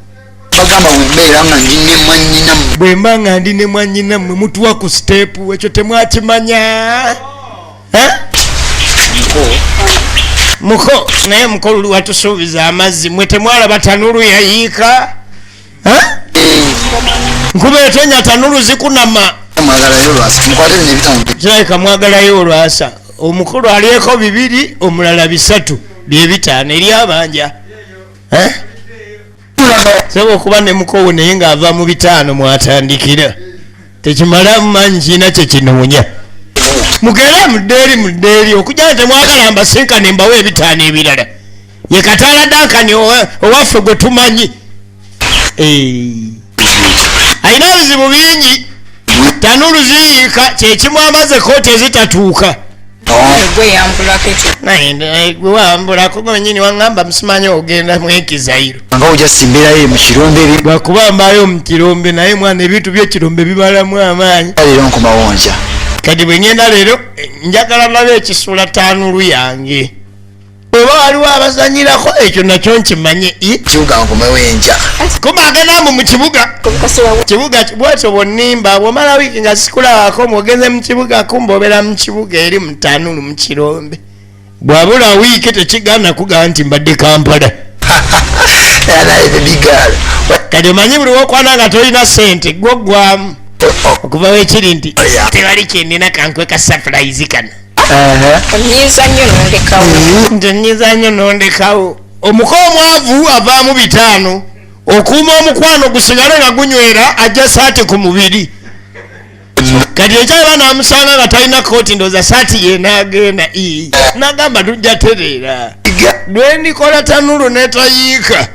bwemba nga ndi ne mwannyinammwe mutuwa ku siteepu ekyo temwakimanya muko naye muko luli watusuubiza amazzi mwe temwalaba tanulu yayiika nkuba etonya tanulu zikunama kirabika mwagalayo olwasa omukulu alyeko 2 omulala 3 bye5 eri abanja soba okuba ne mukowo naye ng'ava mu 5 mwatandikira tekimala mumanyi kiina kyekinoonya mugere muddeeri okujja temwagala mbasinkane mbawo 5 ebirala ye Kataala Dankani owaffe gwe tumanyi alina ebizibu bingi tanulu ziyiika kyekimu amaze kooti ezitatuuka gwe wambulako gwenyini waŋŋamba musimanyi ogenda mwekizairo lwakuba mbayo mu kirombe naye mwana ebintu byekirombe bibalamu amaanyi kati bwe ngenda leero njagala nabe ekisula tanulu yange oba waliwo abazanyirako ekyo nakyo nkimanye kuba agendamu mu kibuga bwetyo bwonnimba bwomala wiiki nga sikulabako mwogenze mu kibuga kumboobera mu kibuga eri mu tanulu mu kirombe bwabula wiiki tekigana kugamba nti mbadde Kampala kati omanyi buli wokwana nga tolina sente gwamu okuva wekiri nti tewali kyendina kankweka surprise kana ntonyiza nnyo nondekawo omuko omwavu avaamu 5 okuuma omukwano gusigale nga gunywera ajja saati ku mubiri kati ekyaba namusanga nga talina kooti ndoza saati yenagenda nagamba tujja tereera lwendikola tanulu netayiika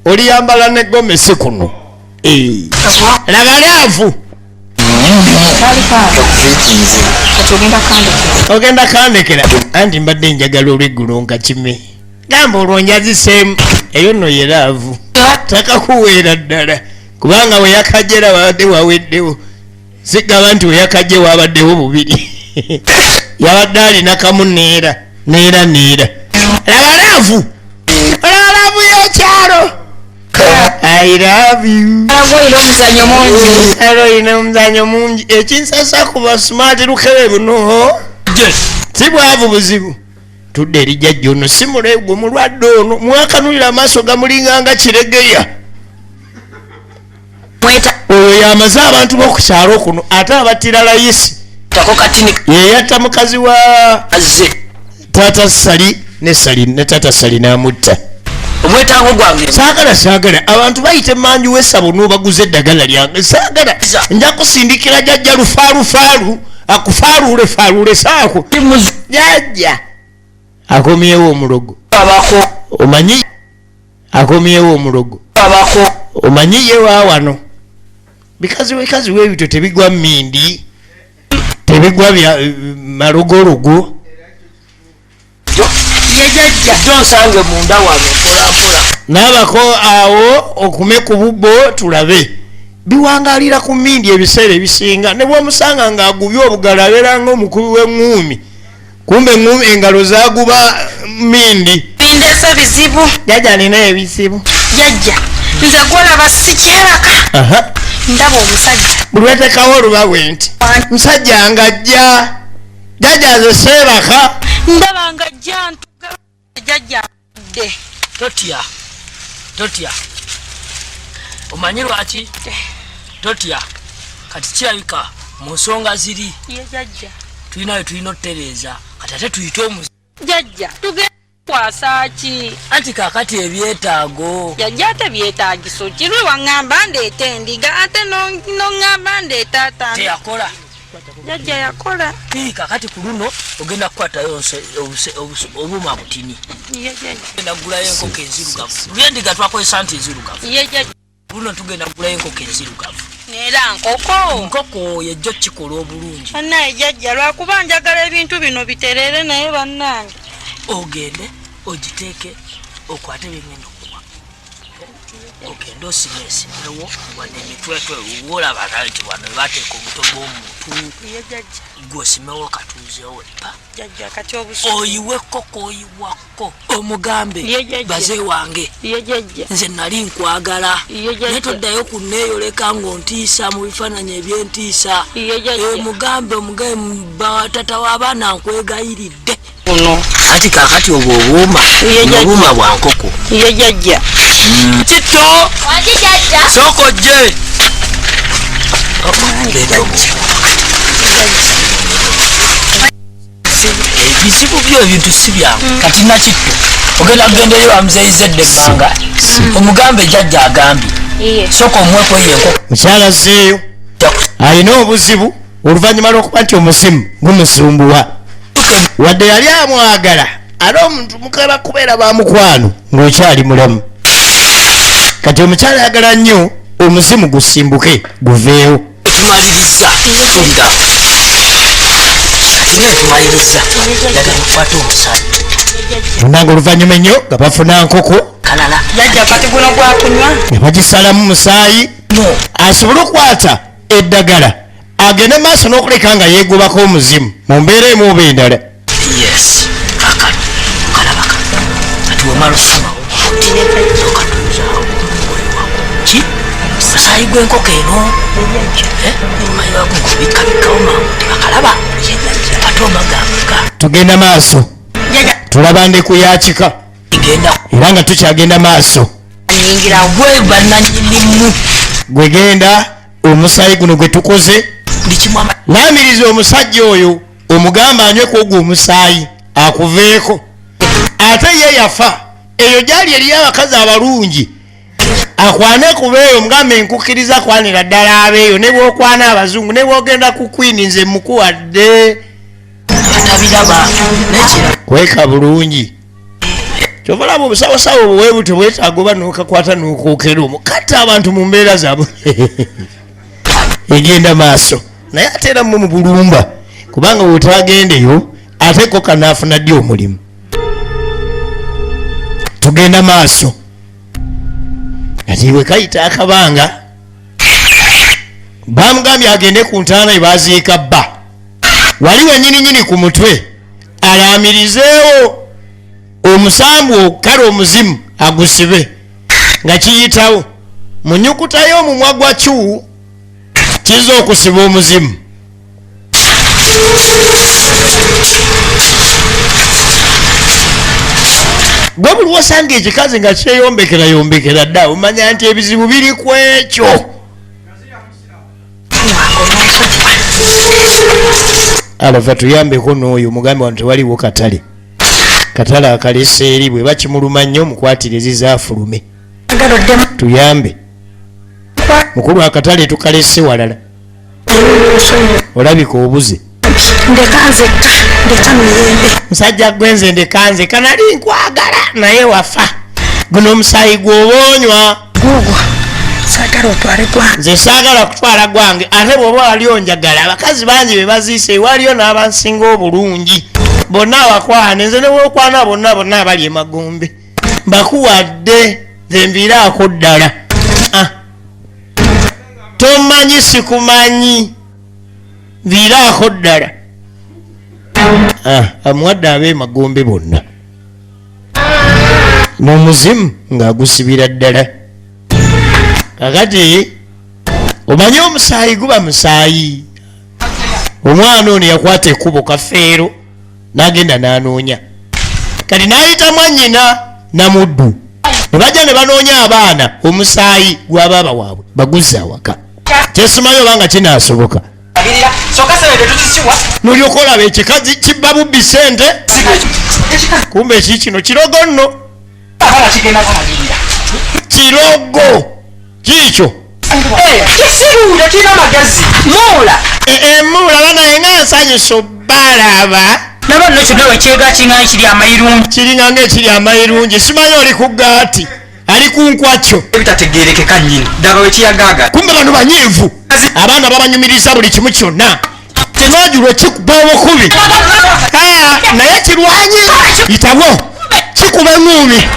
oliyambala ne gomesi kuno lagalaavu ogenda kandekera anti mbadde njagala olweggulo nga kime gamba olwonyaziseemu eyo nno yeraavu takakuweera ddala kubanga weyakajera wabadde waweddewo sigaba nti weyakajje wabaddewo 2 yabadde alina kamu neera labalaavu y'ekyalo I love you. Aloina omuzanyo mungi ekinsasa kuba smart lukebe buno si bwavu buzibu tudde eri jjajja ono si mulegwe mulwadde ono mwakanulira amaaso gamulinganga kiregeya oyo yamaze abantu b'okukyalo kuno ate abattira layisi yeyatta mukazi wa taata Sali ne taata Sali n'amutta omwetango gwange saagala abantu bayite emanju w'essabo n'obaguza eddagala lyange saagala nja kusindikira jjajja lufaalufaalu akufaaluule saako jjajja akomyewo omulogo omanyi akomyewo omulogo omanyi ye waawano bikazi w'ebito tebigwa mmindi tebigwa bya malogologo jonsange munda wange mpolampola n'abako awo okume ku bubbo tulabe biwangalira ku mmindi ebiseera ebisinga ne bw'omusanga ng'agubye obugala abeera ng'omukubi w'eŋŋuumi kumbe eŋŋuumi engalo zaguba mmindi bindeese bizibu jjajja alina ebizibu jjajja nze gwolaba sikyebaka ndaba omusajja buli weteekawo olubawe nti musajja ng'ajja jjajja ze seebaka ndaba nga jjantuga jjajja dde totya omanyi lwaki totya kati kirabika mu nsonga ziri ye jjajja tulinayo tulina otutereeza kati ate tuyite omuzi jjajja tugenda kwasa ki anti kakati ebyetaago jjajja ate byetaagiso kirwe waŋŋamba ndeeta endiga ate noŋŋamba ndeeta atano teyakola jajja yakola kakati ku luno ogenda kukwatayo obuma butini genda kugulayo enkoko enzirugavu lwendiga twakozesa nti enzirugavu luno tugenda kugulayo enkoko enzirugavu neera nkoko yejjo kikola obulungi bannaye jajja lwakuba njagala ebintu bino biterere naye bannange ogende ogiteeke okwate byengenda okuwa ogende osimesimewo wane emitwetwe wolabaka nti wano bateeka omutwe gw'omuntu gwosimewo katuuzewo epa oyiwe koko oyiwako omugambe baze wange nze nali nkwagala naye toddayo kunneeyoleka ng'ontiisa mu bifaananyi ebyentiisa mugambe batata w'abaana nkwegayiridde ati kakati obwo obuuma bwa nkoko jajja kitto soko gye ebizibu byo ebintu si byangu kati nakitto ogenda kugendeyo bamuzeeyizedde ebbanga omugambe jajja agambye soko omwekweyo enkoko mukyala zeeyo alina obuzibu oluvannyuma lw'okuba nti omusimu gumusumbuwa wadde yali amwagala ate omuntu mukaba kubeera bamukwano ng'okyali mulamu kati omukyala ayagala nnyo omuzimu gusimbuke guveewo tumaliriza tulira ate tumaliriza yagala okukwata omusajja nanga oluvannyuma ennyo nga bafuna nkoko kalala jajja kati guno gwakunywa ne bagisalamu musaayi asobole okukwata eddagala agende maaso n'okuleka nga yeegobako omuzimu mu mbeera emu oba endala yes kakati kalabaka kati wemala osumawo okatuuzaawo ki musaayi gw'enkoko eno omayiwaku ngobikabikawo mangu tebakalaba ate omagambika tugenda maaso tulaba ndeku ya kika era nga tukyagenda maaso gwe bannanyinimu gwegenda omusaayi guno gwe tukoze laamiriza omusajja oyo omugamba anyweko ogwo omusaayi akuveeko ate ye yafa eyo gyali eriyo abakazi abalungi akwane kubeeyo omugambe nkukiriza kwanira ddala abeeyo ne bwokwana abazungu ne bwogenda ku kwini nze mukuwadde kweka bulungi kyova laba obusawosawo obuweebu tebwetaaga oba nokakwata nokwokera omwo katta abantu mu mbeera zaabwe egenda maaso naye ate era mu bulumba kubanga bwetagendeyo ate ko kanaafuna ddi omulimu tugenda maaso kati bwe kayita akabanga bamugambye agende ku ntaana ebaziika bba wali wenyininyini ku mutwe alaamirizeewo omusambu kale omuzimu agusibe nga kiyitawo mu nyukuta y'omumwa gwa kyu kiza okusiba omuzimu gwe buli wasanga ekikazi nga kyeyombekerayombekerera dda omanya nti ebizibu biri ku ekyo alava tuyambeko n'oyo mugambe wano tewaliwo katale akalese eri bwe bakimuluma nnyo mukwatirizi zaafulume tuyambe mukulu akatale tukalese walala olabika obuze musajja gwenze ndekanze kanali nkwagala naye wafa guno omusaayi gw'oboonywa nze saagala kutwala gwange ate bw'oba waliyo njagala abakazi bangi be baziise waliyo n'abansinga obulungi bonna abakwane nze nebwokwana bonna abali emagombe mbakuwadde nze nviiraako ddala tomanyi sikumanyi nviiraako ddala amuwadde ab'emagombe bonna n'omuzimu ng'agusibira ddala kakati omanyi omusaayi guba musaayi omwana ono yakwata ekkubo kafeero n'agenda n'anoonya kati n'ayita mwannyina namuddu ne bajja ne banoonya abaana omusaayi gw'abaaba waabwe baguzza awaka kyesimayo obanga kinaasoboka nolyoka olaba ekikazi kibba bubbi sente kumbe eki kino kirogo nno kirogo kiikyo kisiruula kirina magezi muula muula banaye nga nsanyusa obbalaba naba nno kyonna wekyega kinga kiri amayirungi kiringa ngaekiri amayirungi simanyi oli ku gaati ali ku nkwakyo ebitategerekeka nnyini ddaba wekiyagaaga kumbe bano banyiivu abaana babanyumiriza buli kimu kyonna tenwajulwa kikuba obukubi naye kirwanyi yitabo kikuba eŋŋuumi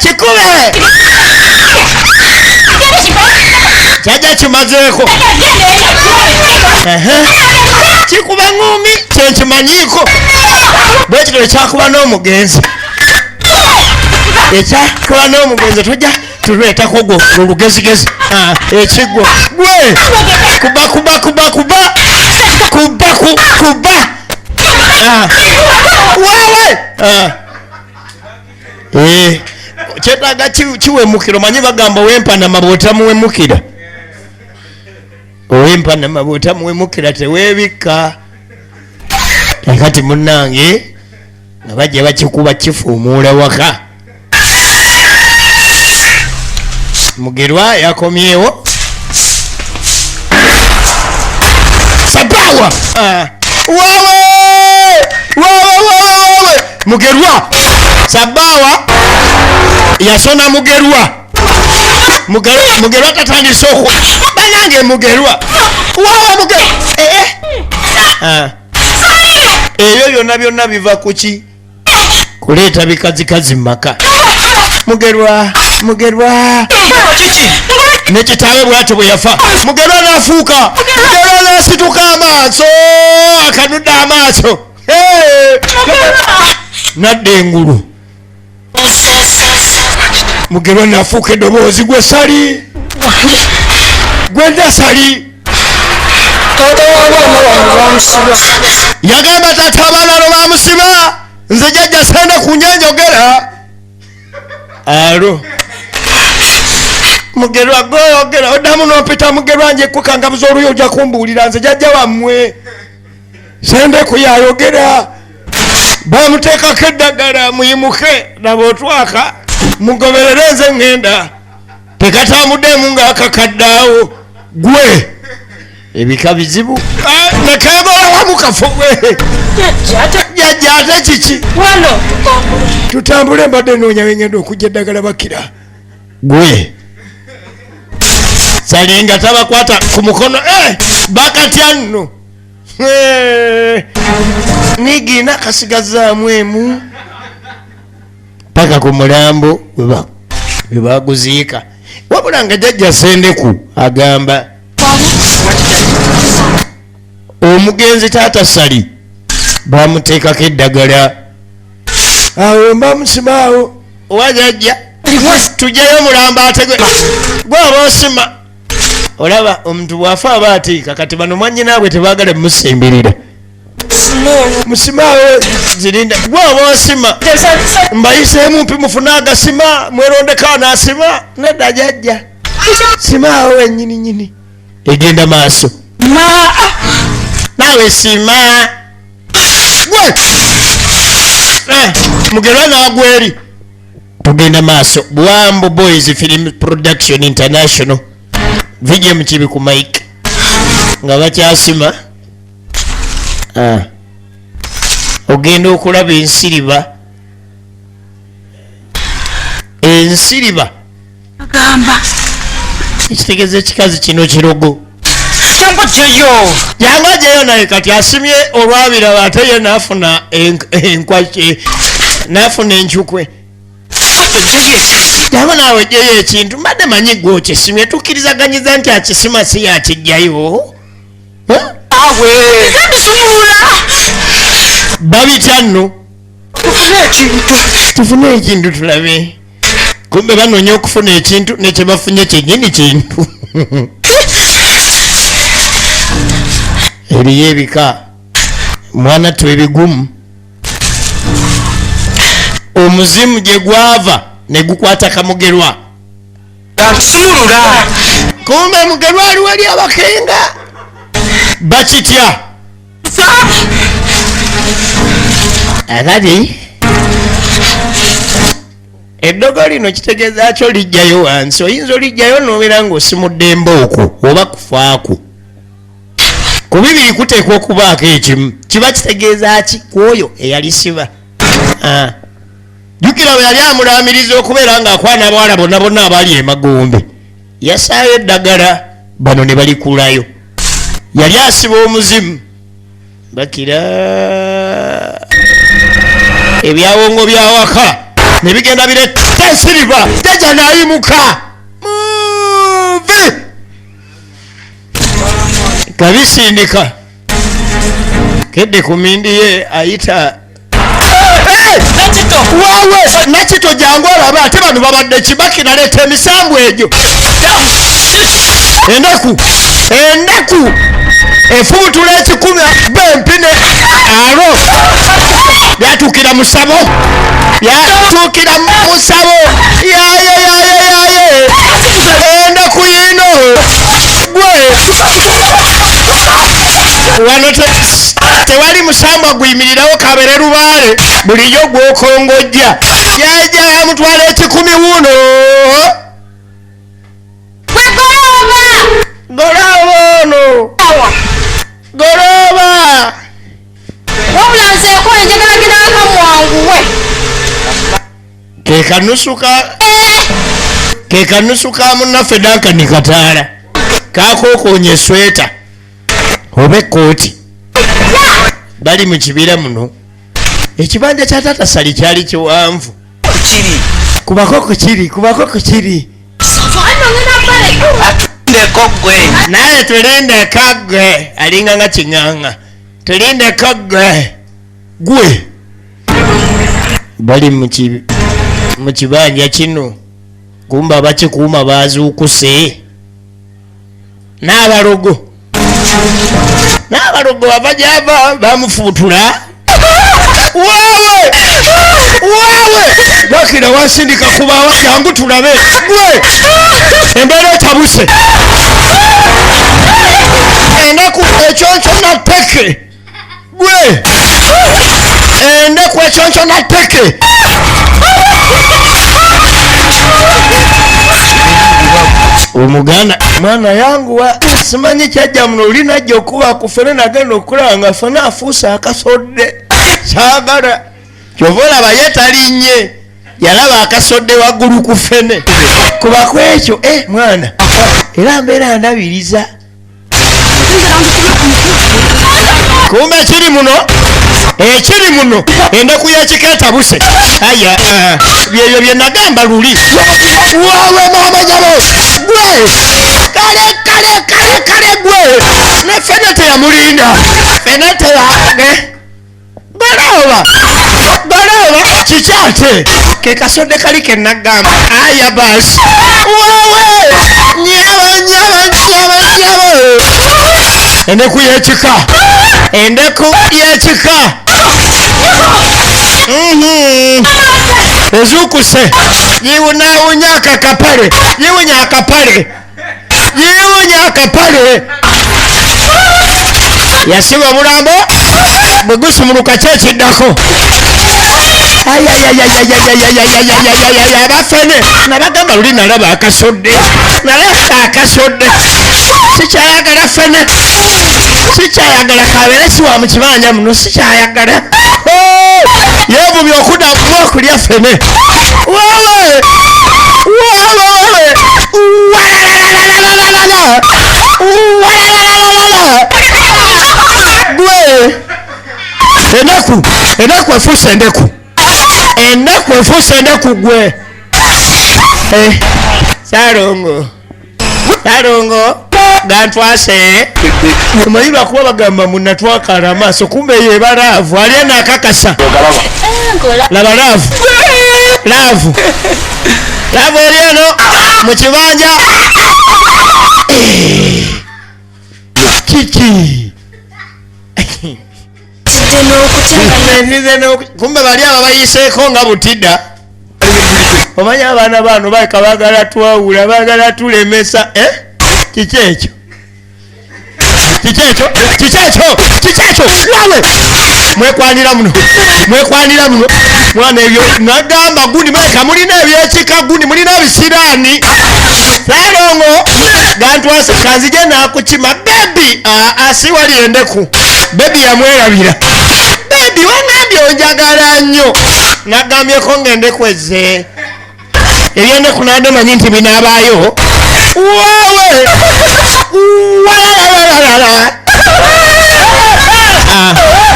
kikube kyajja kimazeeko kikuba eŋŋuumi kyenkimanyiiko bwekito ekyakuba n'omugenzi ekyakuba n'omugenzi tojja tuleetako gwo olugezigezi ekigwo gwe kuba wewe kyetaaga kiwemukira omanyi bagamba owempanama bw'otamuwemukira owempanama bw'otamuwemukira teweebikka kati munnange nga bajja bakikuba kifuumuula waka Mugerwa yakomyewo sabawa wawe Mugerwa sabawa yasona Mugerwa tatandise okwo banange Mugerwa wawe eyo yonna byonna biva kuki kuleeta bikazikazi mumaka Mugerwa nekitaawe bwatyo bwe yafa Mugerwa n'afuuka Mugerwa n'asituka amaaso akanudde amaaso nadda engulu Mugerwa n'afuuka eddoboozi gwe sali gwenda sali yagamba taata abaana bamusiba nze jjajja sende kunyenjogera alo Mugerwa goyogera oddamu n'opita Mugerwa nje kukangabuza oluyo ojja kumbuulira nze jjajja wammwe sende kuyayogera bamuteekako eddagala muyimuke naba otwaka mugoberere nze ŋŋenda tekatambuddeemu ng'akakaddaawo gwe ebika bizibu nekagola wamukafu gwe jjajja ate kiki tutambule mbadde noonya wengenda okujja eddagala bakira gwe salinga tabakwata ku mukono bakatya nno nigina kasigazaamu emu paka ku mulambo we baguziika wabula nga jjajja sendeku agamba omugenzi taata sali bamuteekako eddagala awo mbamusimaawo owajajja tujjayo mulambo ate gwaba osima olaba omuntu bwafa aba atiika kati bano mwanyinaabwe tebaagala mumusimbirira musimaawo zirinda gwaba osima mbayiseemu mpi mufune agasima mwerondekao n'asima nedda jajja simaawo wenyininyini egenda maaso naawe sima gwe Mugerwa n'agweri tugenda maaso Bwambo Boys Film Production International vijja mukibi ku mike nga bakyasima ogenda okulaba ensiriba agamba ekitegeeza ekikazi kino kirogo janga jeyo naye kati asimye olwabira ate ye nafuna enkwaki nafuna enkyukwe jama nawe jeyo ekintu mbadde manyi gwe okisimye tukkirizaganyiza nti akisima si yakijjayo babitya nno tufune ekintu tulabe kumbe banoonya okufuna ekintu nekyebafunye kyennyini kintu eriyo ebika mwana twebigumu omuzimu gye gwava ne gukwata Kamugerwa kumbe Mugerwa aliwo eri abakenga bakitya akati eddogo lino kitegeeza kyo lijjayo wansi oyinza olijjayo nobeera ng'osimuddembe okwo oba kufaako ku bibiri kuteekwa okubaako ekimu kiba kitegeeza ki kwoyo eyalisiba jjukira bwe yali amulaamiriza okubeera ng'akwana abawala bonna bonna abaali emagombe yasaayo eddagala bano ne balikulayo yali asiba omuzimu bakira ebyawongo byawaka ne bigenda biretta siriva teja nayimuka muve kabisindika kedde ku mindi ye ayita wawe nakito jangu olaba ate bano babadde kibaki naleeta emisambu egyo ennaku efubutula ekikumi bempine alo byatuukira musabo yaye ennaku yino gwe wano tewali musamba guyimirirawo kabere lubaale bulijjo gwokongojja jaja amutwala ekikumi wuno goloba ono goloba wabula nzeeko enjagala ginanka mwanguwe kekanusu ka munnaffe Dankani Kataala kakokonya esweta oba ekkooti bali mu kibira muno ekibanja kya Taata Sali kyali kiwanvu kubako ku kiri naye tulindeko gwe alinga nga kiŋŋaŋŋa tulindeko gwe bali mu kibanja kino kumba bakikuuma bazuukuse n'abalogo bava gyava bamufuutula waawe bakira wasindika kubawa jangu tulabe gwe embeera etabuse ennaku ekyonco natteke gwe ennaku ekyonco natteke omuganda mwana yanguwa simanyi kyajja muno olinajja okuba kufene nagenda okulaba nga fene afuuse akasodde kyagala kyova olaba ye talinnye yalaba akasodde waggulu ku fene kuba ku ekyo mwana era mbeera ndabiriza kumbe ekiri muno endaku y'ekika etabuse aya byebyo bye nagamba luli waawe maama jabo gwe kale gwe ne fene teyamulinda fene teyage balaba kikyate ke kasodde kali ke nagamba aya basi waawe nyaba endeku y'ekika ezukuse yiwunya akapale yasiba omulambo bwe gusumuluka kyekiddako abafene nabagamba luli nalaba akasodde sikyayagala fene sikyayagala kabeere siwa mu kibanja muno sikyayagala yevubye okuddamu okulya fene gwe enaku efuuse endeku gwe Salongo gantwase omanyi lwakuba bagamba munatwakala amaaso kumbe ye balaavu ali enakakasa laba laavu eri eno mu kibanja kiki kumbe bali aba bayiseeko nga butidda omanyi abaana baano baika bagala twawula bagala tulemesa kiki ekyo kikekyo nawe mwekwanira muno mwana ebyo nagamba gundi maika mulina ebyekika gundi mulina ebisiraani salongo gantwase kanzije nakukima bebi asiwali endeku bebi yamwerabira bebi wangambye onjagala nnyo nagambyeko ng'endeku ezze ebyendeku nadde manyi nti binaabaayo wawe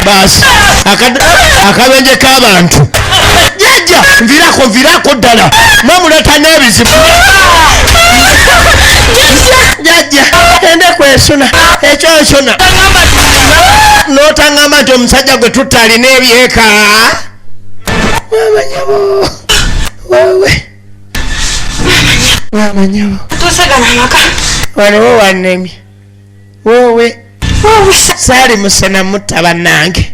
basi akabenje k'abantu jajja nvirako ddala mwamuleta n'ebizibu jajja endeku esuna ekyosuna n'otangamba nti omusajja gwe tutta alina ebyeka mwamanyabo wawe mwamanyabo waliwo wannemye wowe saali musena mutta bannange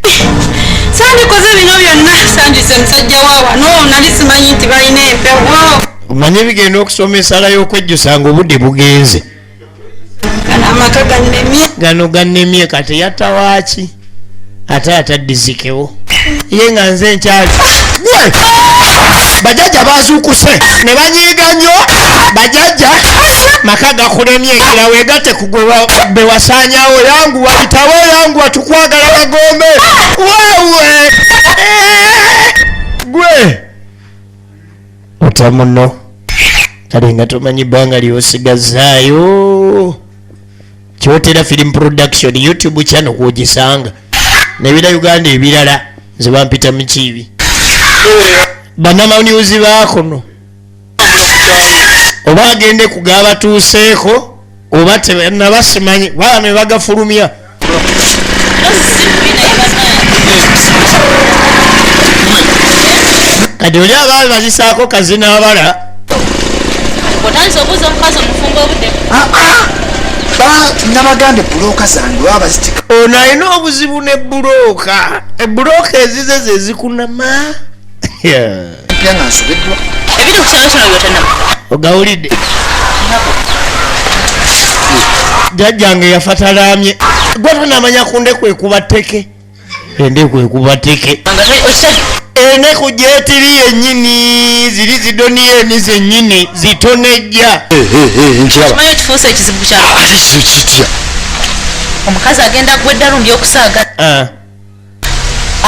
sandikoze bino byonna sandise musajja waawano nali simanyi nti balina empewo omanye bigenda okusoma esala y'okwejjusanga obudde bugenze gano amaka gannemye gano gannemye kati yattawaaki ate ataddizikewo ye nga nze nkyali bajajja bazuukuse ne banyiiga nnyo bajajja maka gakulemye ngira weegate kugwe bewasaanyawo yanguwa bitawo yanguwa tukwagala bagombe wewe gwe ota muno kale nga tomanyi bbanga lyosigazaayo kyotera film production YouTube channel kwogisanga nebira Uganda ebirala nze bampita mukiibi bannamawuniuzi baakono oba agende kugaba tuuseeko oba tebannabasimanyi baba ne bagafulumya kati oli abaali bazisaako kazinaabala otandise obuuza omukazi omufumbo obudde nabaganda ebbulooka zange baba bazitika ono alina obuzibu n'ebbulooka ebbulooka ezize ze zikunama mpya nga nsobeddwa ebiri ku kyalo kino byotanaba ogawulidde jjajjange yafatalaamye gwe tonamanya ku ndeku ekuba tteke endeku ekuba tteke eneku gyetiri yennyini ziri zidoniyeni zennyini zitonejja kimanyi ekifuusa ekizibu kyalo ate kizibu kitya omukazi agenda gwedda lundi okusaagala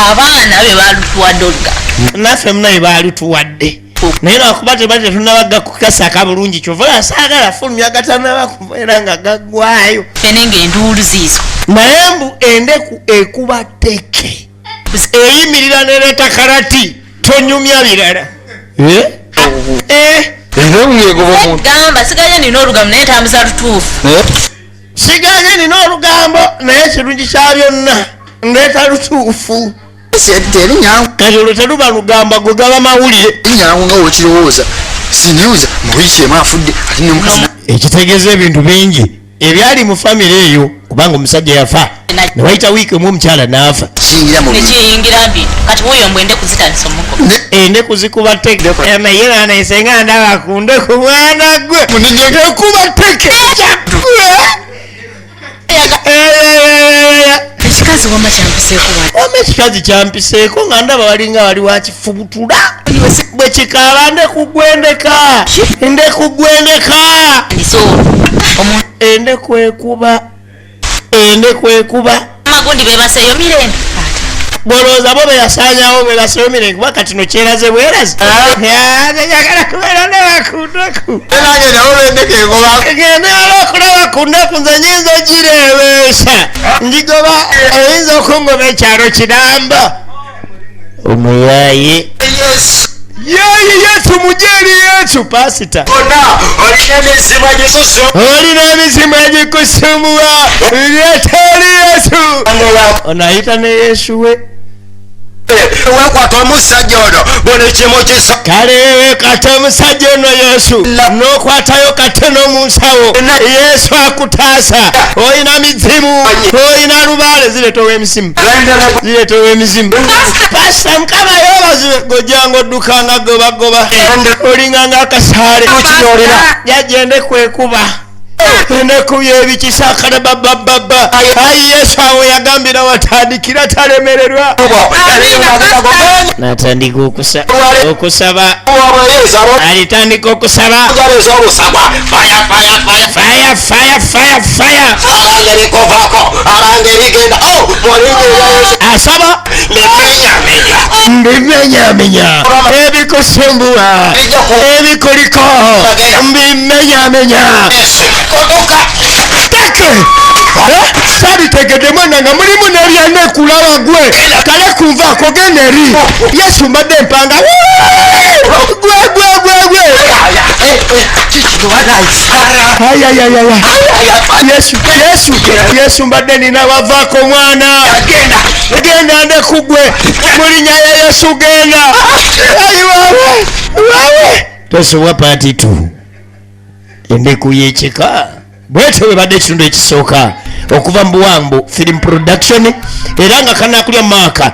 abaana be balutuwadde olugambo naffe munaye balutuwadde naye lwakuba teba tetunabaga kukasaka bulungi kyova asaagala fulumya gatanaba kubeera nga gaggwayo fene ng'enduulu ziizo naye mbu endeku ekuba tteke eyimirira nereeta kalati tonyumya birala gamba siganye nina olugambo naye ntambuza lutuufu siganye nina olugambo naye ekirungi kya byonna ndeeta lutuufu teri nyangu kati olwo teruba lugamba gwe gaba mawulire nyangu nga wekirowooza sinewuza muwiiki emu afudde ate nemukazi ekitegeeza ebintu bingi ebyali mu famire eyo kubanga omusajja yafa ne wayita wiiki emu omukyala n'afa nekiyingira mbi kati woyo mbwende kuzitandisa omuko endeku zikuba tteke naye nanesenga ndaba ku ndeku mwana gwe ekuba tteke ekikazi wamba kyampiseeko wama ekikazi kyampiseeko nga ndaba walinga wali wakifubutula bwe kikaaba ndekugwendeka endeku ekuba amagundi bebaseeyo mirembe bolooza bo beyasaanyawo bebaseeyo mirembe kuba kati no kyeraze bweraze njagala kubeera nebakundeku genda wala okulaba ku ndeku nze nyinza ogireebeesa njigoba oyinza okungoba ekyalo kiramba omuyaye yesu mujeri yesu pasita olina emizimu egikusumbuwa yeteri yesu onayita ne yesu we wekwata omusajja ono bwonekimo kisa kale wekata omusajja ono yesu nokwatayo katono mu nsawo yesu akutaasa oyina mizimu oyina lubaale zireetowa emisimu pasita mukama yobaziwe gojjanga oddukanga gobagoba olinganga akasaale jajja endeku ekuba enaku yebikisakala babababa ayi yesu awo yagambira watandikira talemererwa natandika okusaba alitandika okusaba asaba mbimenyamenya ebikusumbua ebikuliko mbimenyamenya sabitegedde mwana nga mulimu nebyanekulawa gwe kale kunvaako genda eri yesu mbadde empanga gwe yesu mbadde nina wavaako mwana genda ndekugwe mulinya ya yesu genda wawe tosowa paati tu endeku yekika bwete webadde ekitundu ekisooka okuva mu buwambo film production era nga kanakulya maaka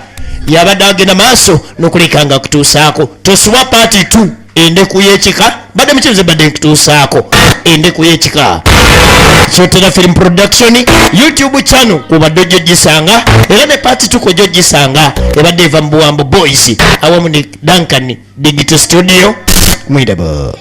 yabadde agenda maaso n'okulekanga kutuusaako tosowa paati 2 endeku yekika badde mukibuze badde nkutuusaako endeku yekika Sotera film production YouTube channel kubadde ojjo gisanga era ne paati 2 kojjo gisanga ebadde eva mu buwambo boys awamu ne Duncan Digital Studio mwidabo.